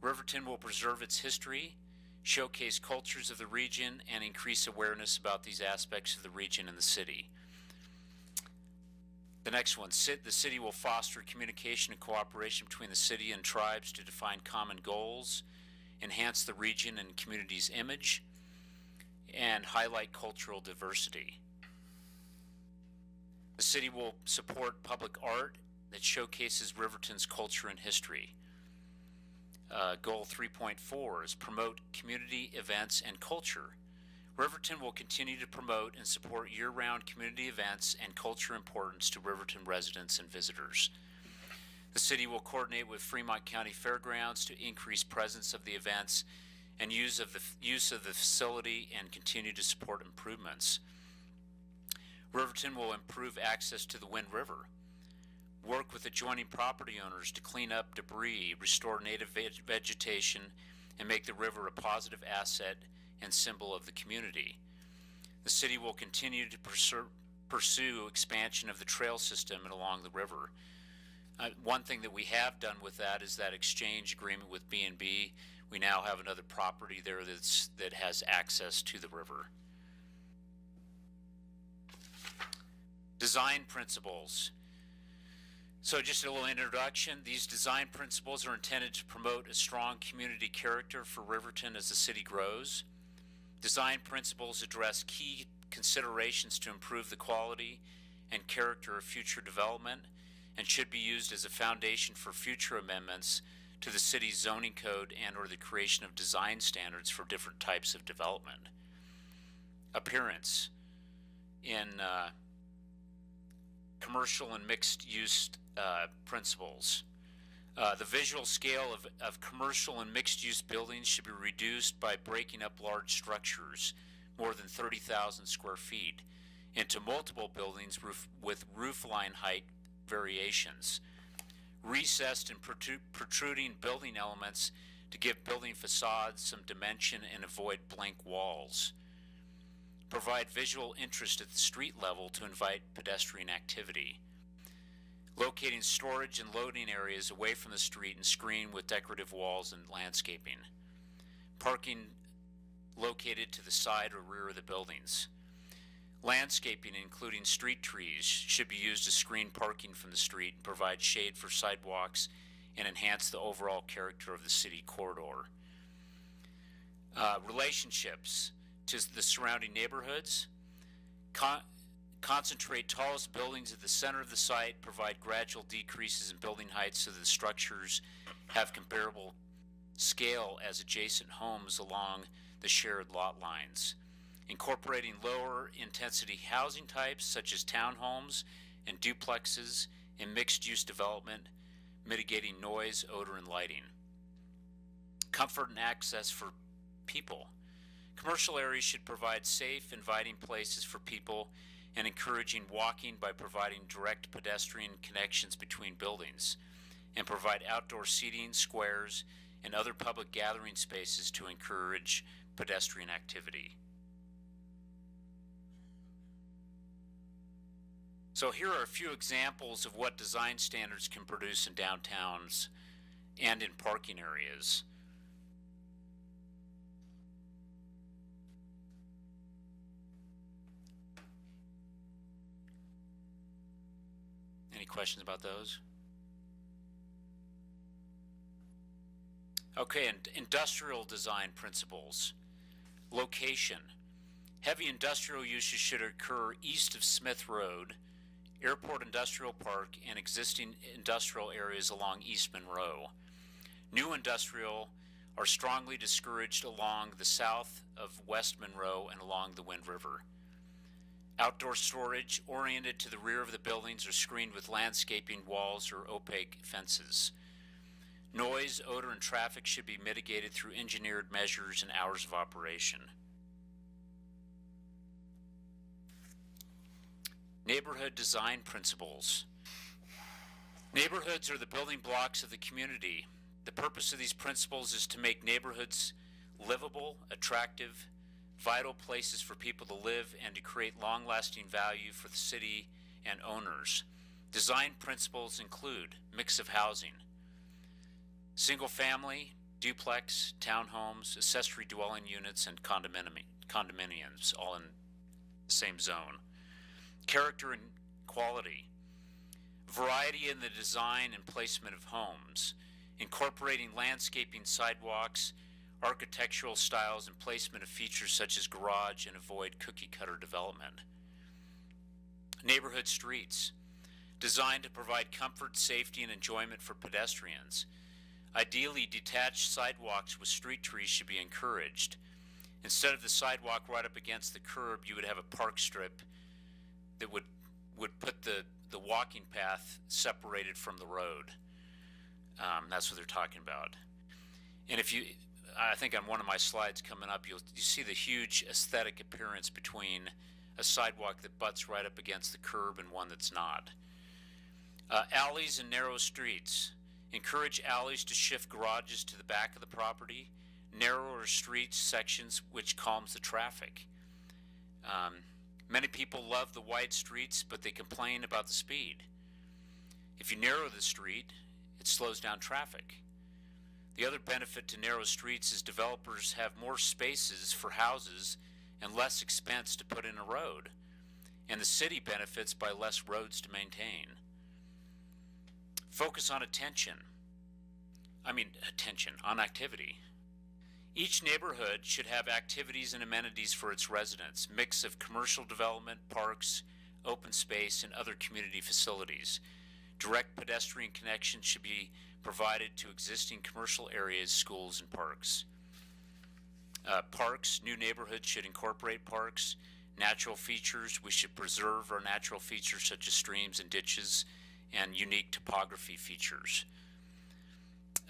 Riverton will preserve its history, showcase cultures of the region, and increase awareness about these aspects of the region and the city. The next one, the city will foster communication and cooperation between the city and tribes to define common goals, enhance the region and community's image, and highlight cultural diversity. The city will support public art that showcases Riverton's culture and history. Goal 3.4 is promote community events and culture. Riverton will continue to promote and support year-round community events and culture importance to Riverton residents and visitors. The city will coordinate with Fremont County Fairgrounds to increase presence of the events and use of the facility and continue to support improvements. Riverton will improve access to the Wind River. Work with adjoining property owners to clean up debris, restore native vegetation, and make the river a positive asset and symbol of the community. The city will continue to pursue expansion of the trail system and along the river. One thing that we have done with that is that exchange agreement with B&B. We now have another property there that has access to the river. Design principles. So just a little introduction. These design principles are intended to promote a strong community character for Riverton as the city grows. Design principles address key considerations to improve the quality and character of future development and should be used as a foundation for future amendments to the city's zoning code and or the creation of design standards for different types of development. Appearance. In commercial and mixed use principles. The visual scale of commercial and mixed use buildings should be reduced by breaking up large structures, more than 30,000 square feet, into multiple buildings with roof line height variations. Recessed and protruding building elements to give building facades some dimension and avoid blank walls. Provide visual interest at the street level to invite pedestrian activity. Locating storage and loading areas away from the street and screened with decorative walls and landscaping. Parking located to the side or rear of the buildings. Landscaping, including street trees, should be used to screen parking from the street and provide shade for sidewalks and enhance the overall character of the city corridor. Relationships to the surrounding neighborhoods. Concentrate tallest buildings at the center of the site, provide gradual decreases in building heights so that the structures have comparable scale as adjacent homes along the shared lot lines. Incorporating lower intensity housing types such as townhomes and duplexes in mixed use development, mitigating noise, odor, and lighting. Comfort and access for people. Commercial areas should provide safe, inviting places for people and encouraging walking by providing direct pedestrian connections between buildings, and provide outdoor seating, squares, and other public gathering spaces to encourage pedestrian activity. So here are a few examples of what design standards can produce in downtowns and in parking areas. Any questions about those? Okay, and industrial design principles. Location. Heavy industrial uses should occur east of Smith Road, Airport Industrial Park, and existing industrial areas along East Monroe. New industrial are strongly discouraged along the south of West Monroe and along the Wind River. Outdoor storage oriented to the rear of the buildings are screened with landscaping walls or opaque fences. Noise, odor, and traffic should be mitigated through engineered measures and hours of operation. Neighborhood design principles. Neighborhoods are the building blocks of the community. The purpose of these principles is to make neighborhoods livable, attractive, vital places for people to live and to create long-lasting value for the city and owners. Design principles include mix of housing, single-family, duplex, townhomes, accessory dwelling units, and condominiums, all in the same zone. Character and quality, variety in the design and placement of homes, incorporating landscaping, sidewalks, architectural styles, and placement of features such as garage, and avoid cookie-cutter development. Neighborhood streets, designed to provide comfort, safety, and enjoyment for pedestrians. Ideally, detached sidewalks with street trees should be encouraged. Instead of the sidewalk right up against the curb, you would have a park strip that would put the walking path separated from the road. That's what they're talking about. And I think on one of my slides coming up, you see the huge aesthetic appearance between a sidewalk that butts right up against the curb and one that's not. Alleys and narrow streets. Encourage alleys to shift garages to the back of the property, narrower street sections which calms the traffic. Many people love the wide streets, but they complain about the speed. If you narrow the street, it slows down traffic. The other benefit to narrow streets is developers have more spaces for houses and less expense to put in a road. and the city benefits by less roads to maintain. Focus on on activity. Each neighborhood should have activities and amenities for its residents, mix of commercial development, parks, open space, and other community facilities. Direct pedestrian connections should be provided to existing commercial areas, schools, and parks. Parks, new neighborhoods should incorporate parks. Natural features, we should preserve our natural features such as streams and ditches and unique topography features.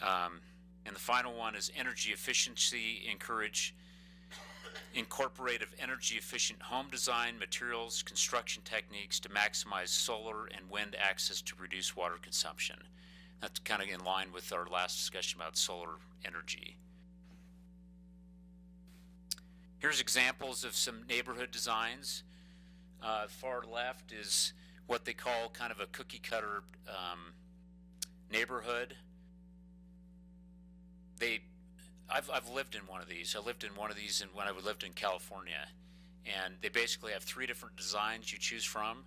And the final one is energy efficiency. Encourage incorporate of energy efficient home design, materials, construction techniques to maximize solar and wind access to reduce water consumption. That's kind of in line with our last discussion about solar energy. Here's examples of some neighborhood designs. Far left is what they call kind of a cookie cutter neighborhood. I've lived in one of these. I lived in one of these when I lived in California, and they basically have 3 different designs you choose from,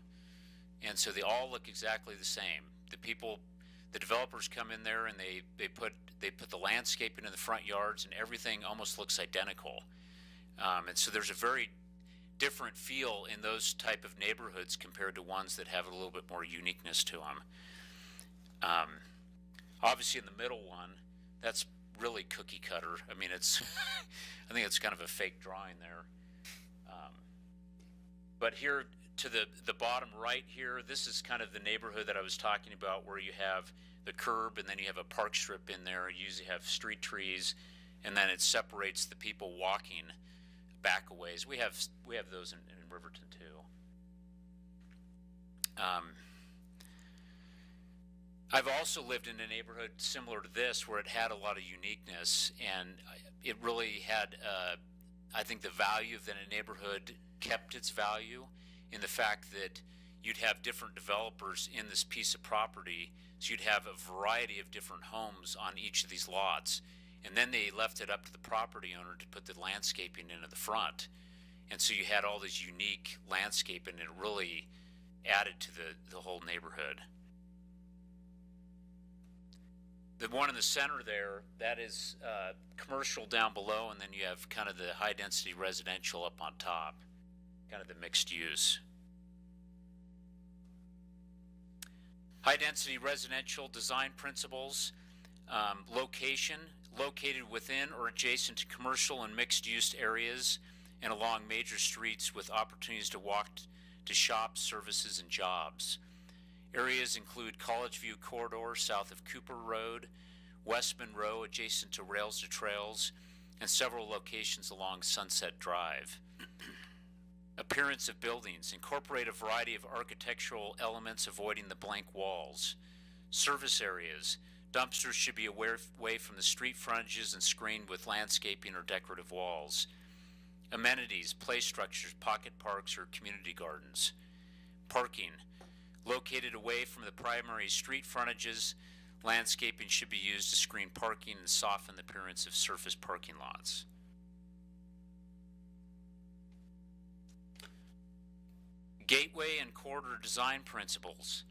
and so they all look exactly the same. The developers come in there and they put the landscaping in the front yards, and everything almost looks identical. And so there's a very different feel in those type of neighborhoods compared to ones that have a little bit more uniqueness to them. Obviously in the middle one, that's really cookie cutter. I mean, it's I think it's kind of a fake drawing there. But here to the bottom right here, this is kind of the neighborhood that I was talking about, where you have the curb and then you have a park strip in there. You usually have street trees, and then it separates the people walking back a ways. We have those in Riverton too. I've also lived in a neighborhood similar to this where it had a lot of uniqueness, and it really had, I think the value of the neighborhood kept its value in the fact that you'd have different developers in this piece of property, so you'd have a variety of different homes on each of these lots. And then they left it up to the property owner to put the landscaping into the front. And so you had all this unique landscaping, and it really added to the whole neighborhood. The one in the center there, that is commercial down below, and then you have kind of the high-density residential up on top, kind of the mixed use. High-density residential design principles, location, located within or adjacent to commercial and mixed-use areas and along major streets with opportunities to walk to shops, services, and jobs. Areas include College View Corridor south of Cooper Road, West Monroe adjacent to Rails to Trails, and several locations along Sunset Drive. Appearance of buildings. Incorporate a variety of architectural elements avoiding the blank walls. Service areas. Dumpsters should be away from the street frontages and screened with landscaping or decorative walls. Amenities, play structures, pocket parks, or community gardens. Parking. Located away from the primary street frontages, landscaping should be used to screen parking and soften the appearance of surface parking lots. Gateway and corridor design principles.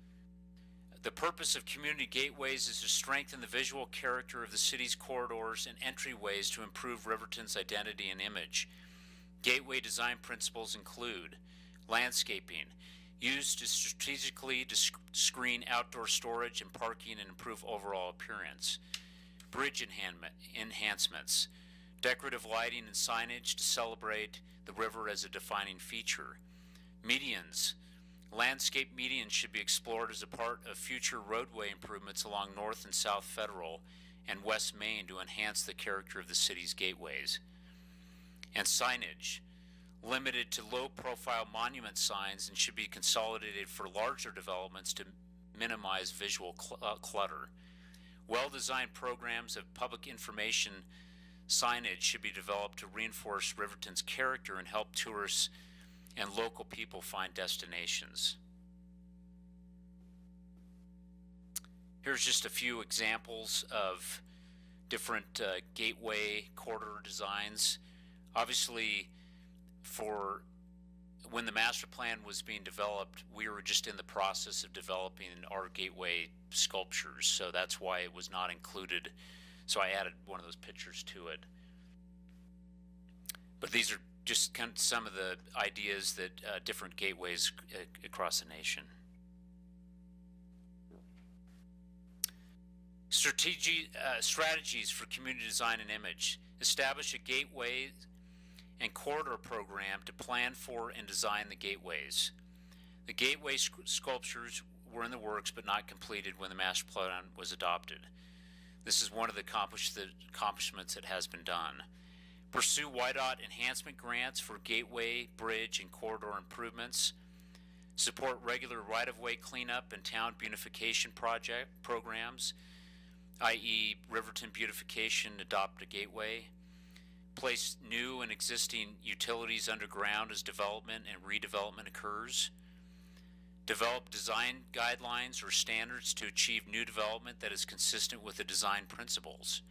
The purpose of community gateways is to strengthen the visual character of the city's corridors and entryways to improve Riverton's identity and image. Gateway design principles include landscaping, used to strategically screen outdoor storage and parking and improve overall appearance. Bridge enhancements, decorative lighting and signage to celebrate the river as a defining feature. Medians, landscape medians should be explored as a part of future roadway improvements along North and South Federal and West Main to enhance the character of the city's gateways. And signage, limited to low-profile monument signs and should be consolidated for larger developments to minimize visual clutter. Well-designed programs of public information signage should be developed to reinforce Riverton's character and help tourists and local people find destinations. Here's just a few examples of different gateway corridor designs. Obviously, for when the master plan was being developed, we were just in the process of developing our gateway sculptures, so that's why it was not included. So I added one of those pictures to it. But these are just kind of some of the ideas that different gateways across the nation. Strategies for community design and image. Establish a gateway and corridor program to plan for and design the gateways. The gateway sculptures were in the works but not completed when the master plan was adopted. This is one of the accomplishments that has been done. Pursue WYDOT enhancement grants for gateway, bridge, and corridor improvements. Support regular right-of-way cleanup and town beautification programs, i.e. Riverton beautification, adopt a gateway. Place new and existing utilities underground as development and redevelopment occurs. Develop design guidelines or standards to achieve new development that is consistent with the design principles.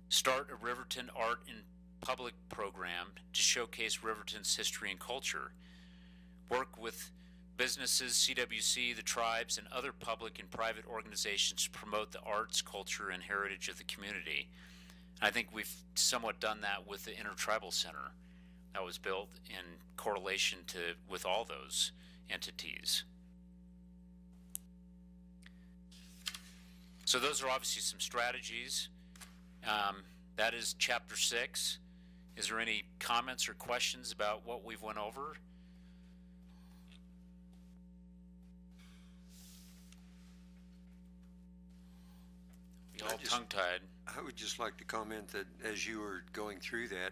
Start a Riverton Art in Public program to showcase Riverton's history and culture. Work with businesses, CWC, the tribes, and other public and private organizations to promote the arts, culture, and heritage of the community. I think we've somewhat done that with the Intertribal Center that was built in correlation with all those entities. So those are obviously some strategies. That is Chapter 6. Is there any comments or questions about what we've went over? We all tongue-tied. I would just like to comment that as you were going through that,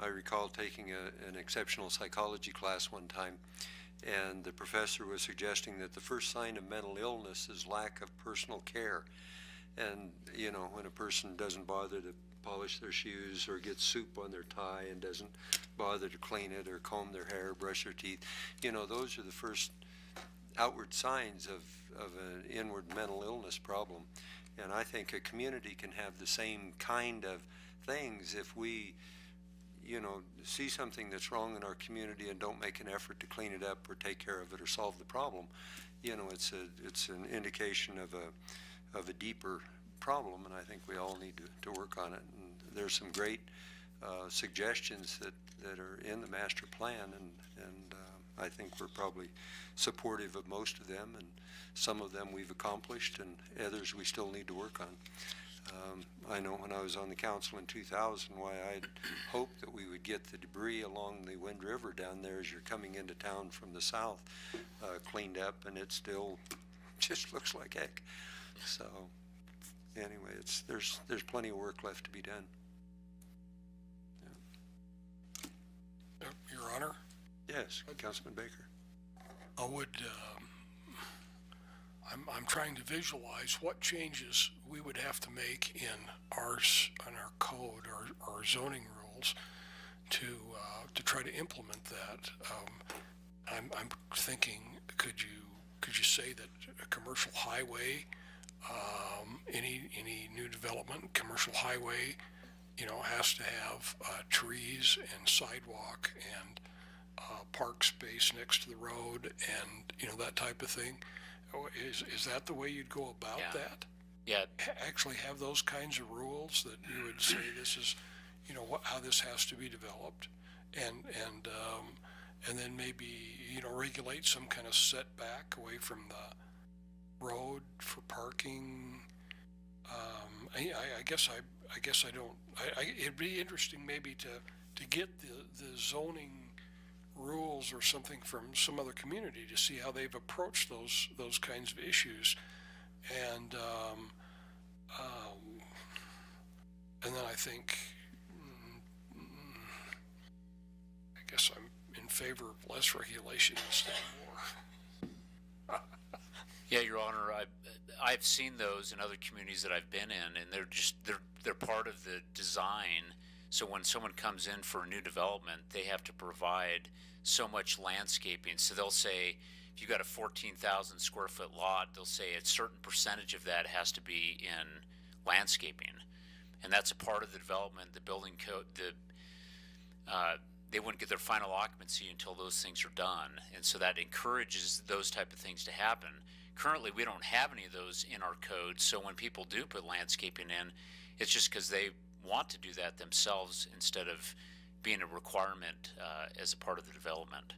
I recall taking an exceptional psychology class one time, and the professor was suggesting that the first sign of mental illness is lack of personal care. And, you know, when a person doesn't bother to polish their shoes or get soup on their tie and doesn't bother to clean it or comb their hair, brush their teeth, you know, those are the first outward signs of an inward mental illness problem. And I think a community can have the same kind of things if we, you know, see something that's wrong in our community and don't make an effort to clean it up or take care of it or solve the problem. You know, it's an indication of a deeper problem, and I think we all need to work on it. And there's some great suggestions that are in the master plan, and I think we're probably supportive of most of them, and some of them we've accomplished, and others we still need to work on. I know when I was on the council in 2000, why I'd hoped that we would get the debris along the Wind River down there as you're coming into town from the south cleaned up, and it still just looks like heck. So anyway, there's plenty of work left to be done. Yeah. Your Honor? Yes, Councilman Baker. I would, I'm trying to visualize what changes we would have to make in our code, our zoning rules to try to implement that. I'm thinking, could you say that a commercial highway, any new development, commercial highway, you know, has to have trees and sidewalk and park space next to the road and, you know, that type of thing. Is that the way you'd go about that? Yeah. Actually have those kinds of rules that you would say this is, you know, how this has to be developed, and then maybe, you know, regulate some kind of setback away from the road for parking. I guess I don't. It'd be interesting maybe to get the zoning rules or something from some other community to see how they've approached those kinds of issues, and then I think I guess I'm in favor of less regulation instead of more. Yeah, Your Honor, I've seen those in other communities that I've been in, and they're part of the design. So when someone comes in for a new development, they have to provide so much landscaping. So they'll say, if you've got a 14,000 square foot lot, they'll say a certain percentage of that has to be in landscaping, and that's a part of the development. The building code, they wouldn't get their final occupancy until those things are done. And so that encourages those type of things to happen. Currently, we don't have any of those in our code, so when people do put landscaping in, it's just because they want to do that themselves instead of being a requirement as a part of the development.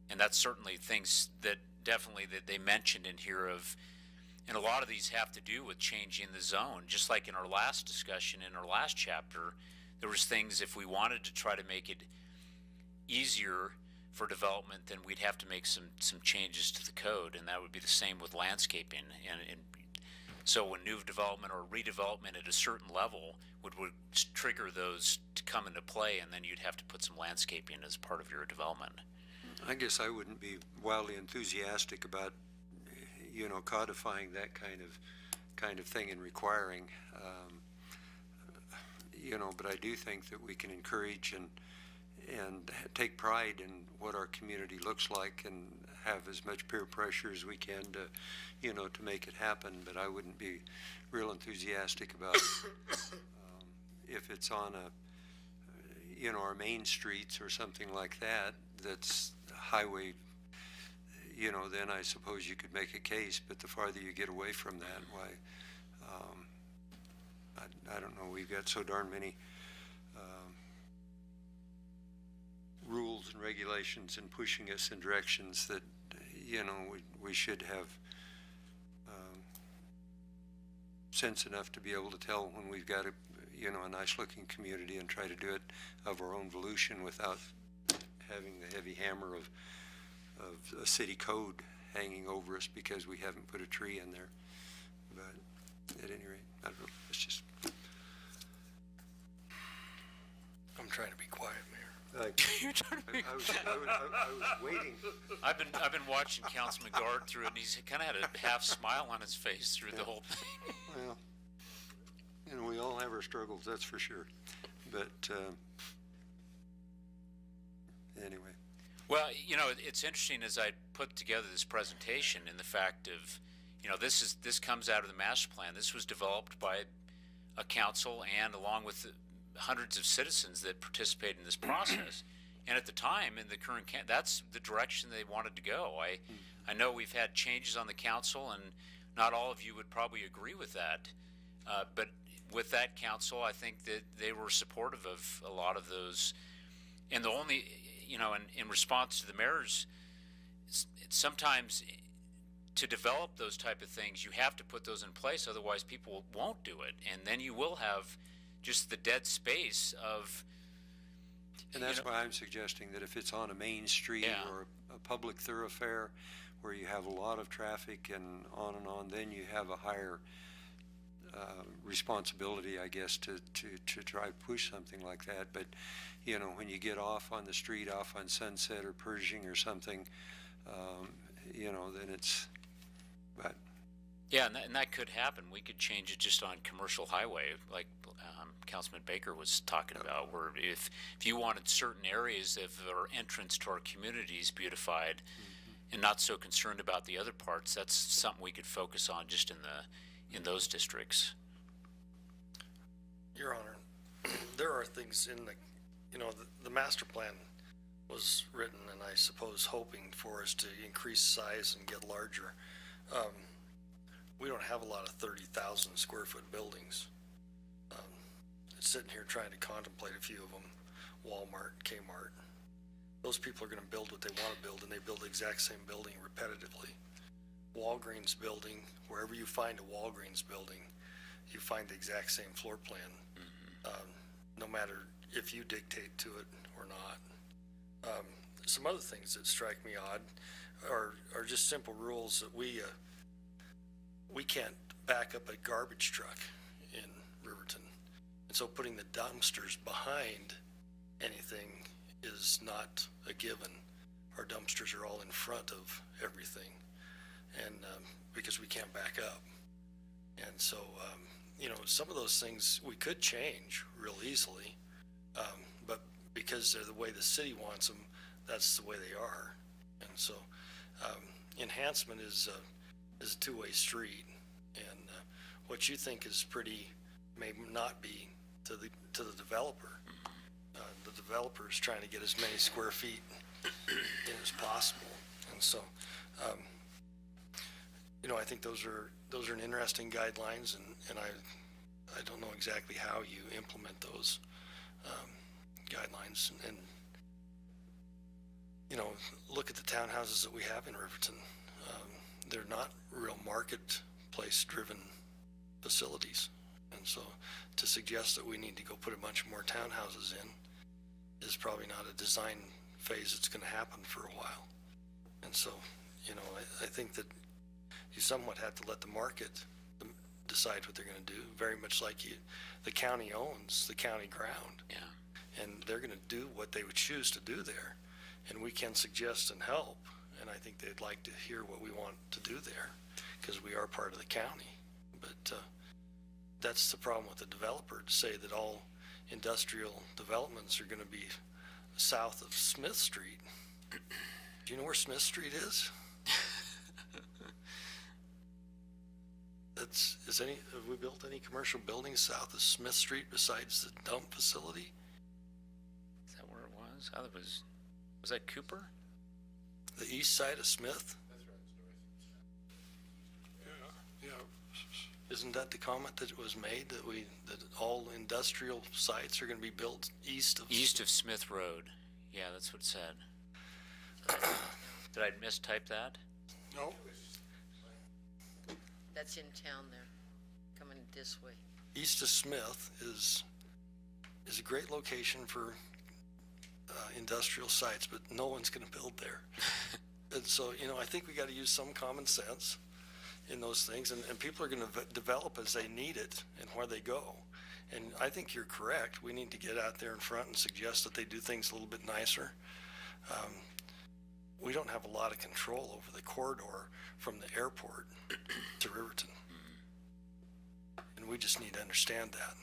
And that's certainly things that definitely that they mentioned in here of, and a lot of these have to do with changing the zone. Just like in our last discussion, in our last chapter, there was things, if we wanted to try to make it easier for development, then we'd have to make some changes to the code, and that would be the same with landscaping. And so when new development or redevelopment at a certain level would trigger those to come into play, and then you'd have to put some landscaping as part of your development. I guess I wouldn't be wildly enthusiastic about, you know, codifying that kind of thing and requiring, you know, but I do think that we can encourage and take pride in what our community looks like and have as much peer pressure as we can to, you know, to make it happen. But I wouldn't be real enthusiastic about if it's on a, you know, our main streets or something like that, that's highway, you know, then I suppose you could make a case, but the farther you get away from that, why, I don't know, we've got so darn many rules and regulations and pushing us in directions that, you know, we should have sense enough to be able to tell when we've got a, you know, a nice looking community and try to do it of our own volition without having the heavy hammer of a city code hanging over us because we haven't put a tree in there. But at any rate, I don't know, it's just. I'm trying to be quiet, Mayor. You're trying to be I was waiting. I've been watching Councilman Guard through it, and he's kind of had a half smile on his face through the whole thing. Well, you know, we all have our struggles, that's for sure. But anyway. Well, you know, it's interesting as I put together this presentation in the fact of, you know, this comes out of the master plan. This was developed by a council and along with hundreds of citizens that participated in this process. And at the time, in the current, that's the direction they wanted to go. I know we've had changes on the council, and not all of you would probably agree with that. But with that council, I think that they were supportive of a lot of those. And the only, you know, in response to the mayor's, sometimes to develop those type of things, you have to put those in place, otherwise people won't do it. And then you will have just the dead space of. And that's why I'm suggesting that if it's on a main street or a public thoroughfare where you have a lot of traffic and on, then you have a higher responsibility, I guess, to try to push something like that. But, you know, when you get off on the street, off on Sunset or Pershing or something, you know, then it's, but. Yeah, and that could happen. We could change it just on commercial highway, like Councilman Baker was talking about, where if you wanted certain areas of our entrance to our communities beautified and not so concerned about the other parts, that's something we could focus on just in those districts. Your Honor, there are things in the, you know, the master plan was written, and I suppose hoping for us to increase size and get larger. We don't have a lot of 30,000 square foot buildings. Sitting here trying to contemplate a few of them, Walmart, Kmart. Those people are going to build what they want to build, and they build the exact same building repetitively. Walgreens building, wherever you find a Walgreens building, you find the exact same floor plan, no matter if you dictate to it or not. Some other things that strike me odd are just simple rules that we can't back up a garbage truck in Riverton. And so putting the dumpsters behind anything is not a given. Our dumpsters are all in front of everything, and because we can't back up. And so, you know, some of those things we could change real easily, but because they're the way the city wants them, that's the way they are. And so enhancement is a two-way street, and what you think is pretty may not be to the developer. The developer is trying to get as many square feet in as possible. And so, I think those are an interesting guidelines, and I don't know exactly how you implement those guidelines. And look at the townhouses that we have in Riverton. They're not real marketplace-driven facilities. And so to suggest that we need to go put a bunch more townhouses in is probably not a design phase that's going to happen for a while. And so, I think that you somewhat have to let the market decide what they're going to do, very much like the county owns the county ground. Yeah. And they're going to do what they would choose to do there. And we can suggest and help, and I think they'd like to hear what we want to do there, because we are part of the county. But that's the problem with the developer, to say that all industrial developments are going to be south of Smith Street. Do you know where Smith Street is? Have we built any commercial buildings south of Smith Street besides the dump facility? Is that where it was? I thought it was that Cooper? The east side of Smith? Yeah. Isn't that the comment that was made, that all industrial sites are going to be built east of Smith Road. Yeah, that's what it said. Did I mistype that? No. That's in town there, coming this way. East of Smith is a great location for industrial sites, but no one's going to build there. And so, I think we got to use some common sense in those things, and people are going to develop as they need it and where they go. And I think you're correct. We need to get out there in front and suggest that they do things a little bit nicer. We don't have a lot of control over the corridor from the airport to Riverton. And we just need to understand that.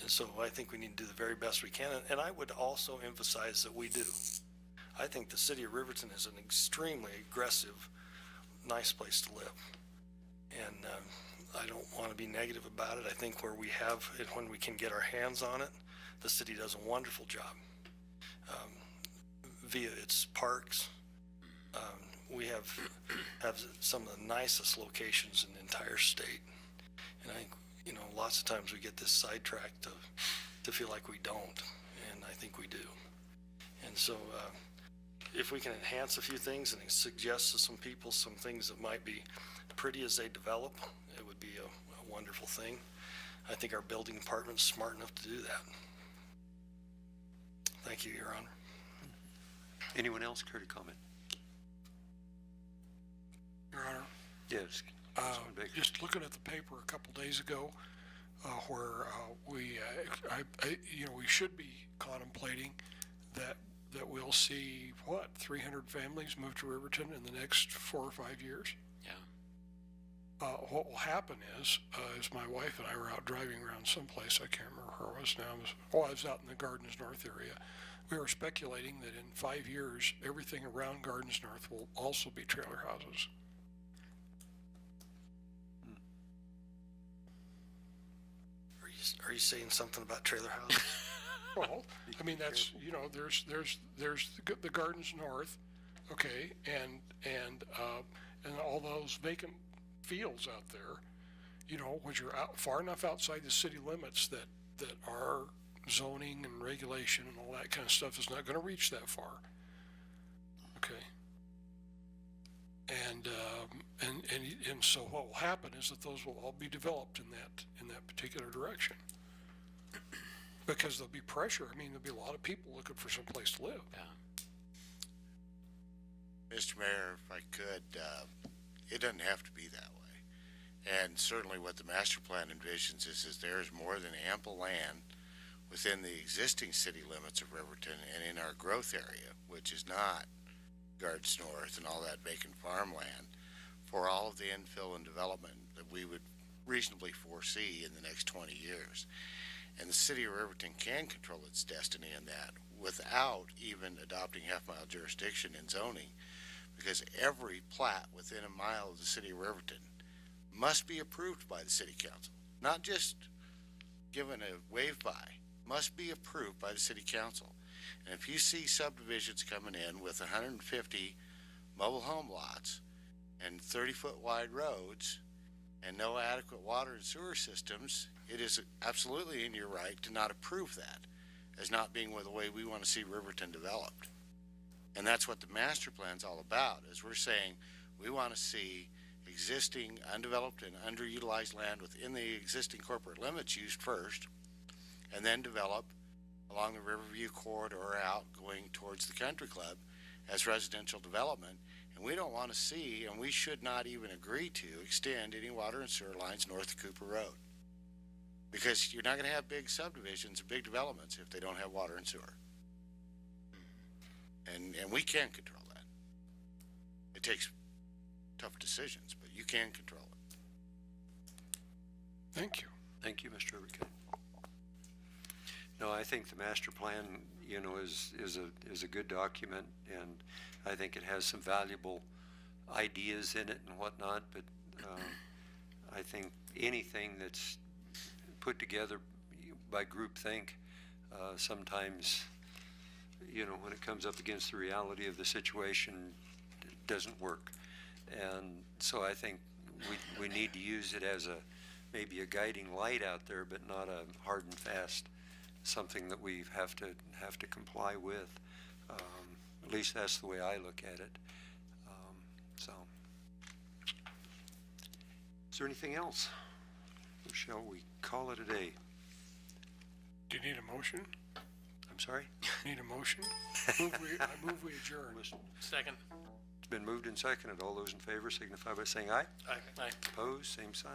And so I think we need to do the very best we can. And I would also emphasize that we do. I think the city of Riverton is an extremely aggressive, nice place to live. And I don't want to be negative about it. I think where we have it, when we can get our hands on it, the city does a wonderful job. Via its parks, we have some of the nicest locations in the entire state. And I think, lots of times we get this sidetracked to feel like we don't, and I think we do. And so if we can enhance a few things and suggest to some people some things that might be pretty as they develop, it would be a wonderful thing. I think our building department's smart enough to do that. Thank you, Your Honor. Anyone else care to comment? Your Honor. Yes. Just looking at the paper a couple days ago, where we should be contemplating that we'll see 300 families move to Riverton in the next 4 or 5 years. Yeah. What will happen is my wife and I were out driving around someplace, I can't remember where it was now. I was out in the Gardens North area. We were speculating that in 5 years, everything around Gardens North will also be trailer houses. Are you saying something about trailer houses? Well, I mean, that's, there's the Gardens North, okay, and all those vacant fields out there, when you're out far enough outside the city limits that our zoning and regulation and all that kind of stuff is not going to reach that far. Okay. And so what will happen is that those will all be developed in that particular direction. Because there'll be pressure. I mean, there'll be a lot of people looking for some place to live. Yeah. Mr. Mayor, if I could, it doesn't have to be that way. And certainly what the master plan envisions is there is more than ample land within the existing city limits of Riverton and in our growth area, which is not Gardens North and all that vacant farmland, for all of the infill and development that we would reasonably foresee in the next 20 years. And the city of Riverton can control its destiny in that without even adopting half-mile jurisdiction in zoning, because every plat within a mile of the city of Riverton must be approved by the city council, not just given a wave by. must be approved by the city council. And if you see subdivisions coming in with 150 mobile home lots and 30-foot wide roads and no adequate water and sewer systems, it is absolutely in your right to not approve that as not being the way we want to see Riverton developed. And that's what the master plan's all about, is we're saying we want to see existing undeveloped and underutilized land within the existing corporate limits used first, and then develop along the Riverview corridor out going towards the country club as residential development. And we don't want to see, and we should not even agree to, extend any water and sewer lines north of Cooper Road. Because you're not going to have big subdivisions and big developments if they don't have water and sewer. And we can control that. It takes tough decisions, but you can control it. Thank you. Thank you, Mr. Overkin. No, I think the master plan, you know, is a good document, and I think it has some valuable ideas in it and whatnot, but I think anything that's put together by groupthink, sometimes, you know, when it comes up against the reality of the situation, it doesn't work. And so I think we need to use it as maybe a guiding light out there, but not a hard and fast something that we have to comply with. At least that's the way I look at it. So, is there anything else? Or shall we call it a day? Do you need a motion? I'm sorry? Need a motion? I move we adjourn. Second. It's been moved and seconded. All those in favor signify by saying aye. Aye. Opposed, same sign.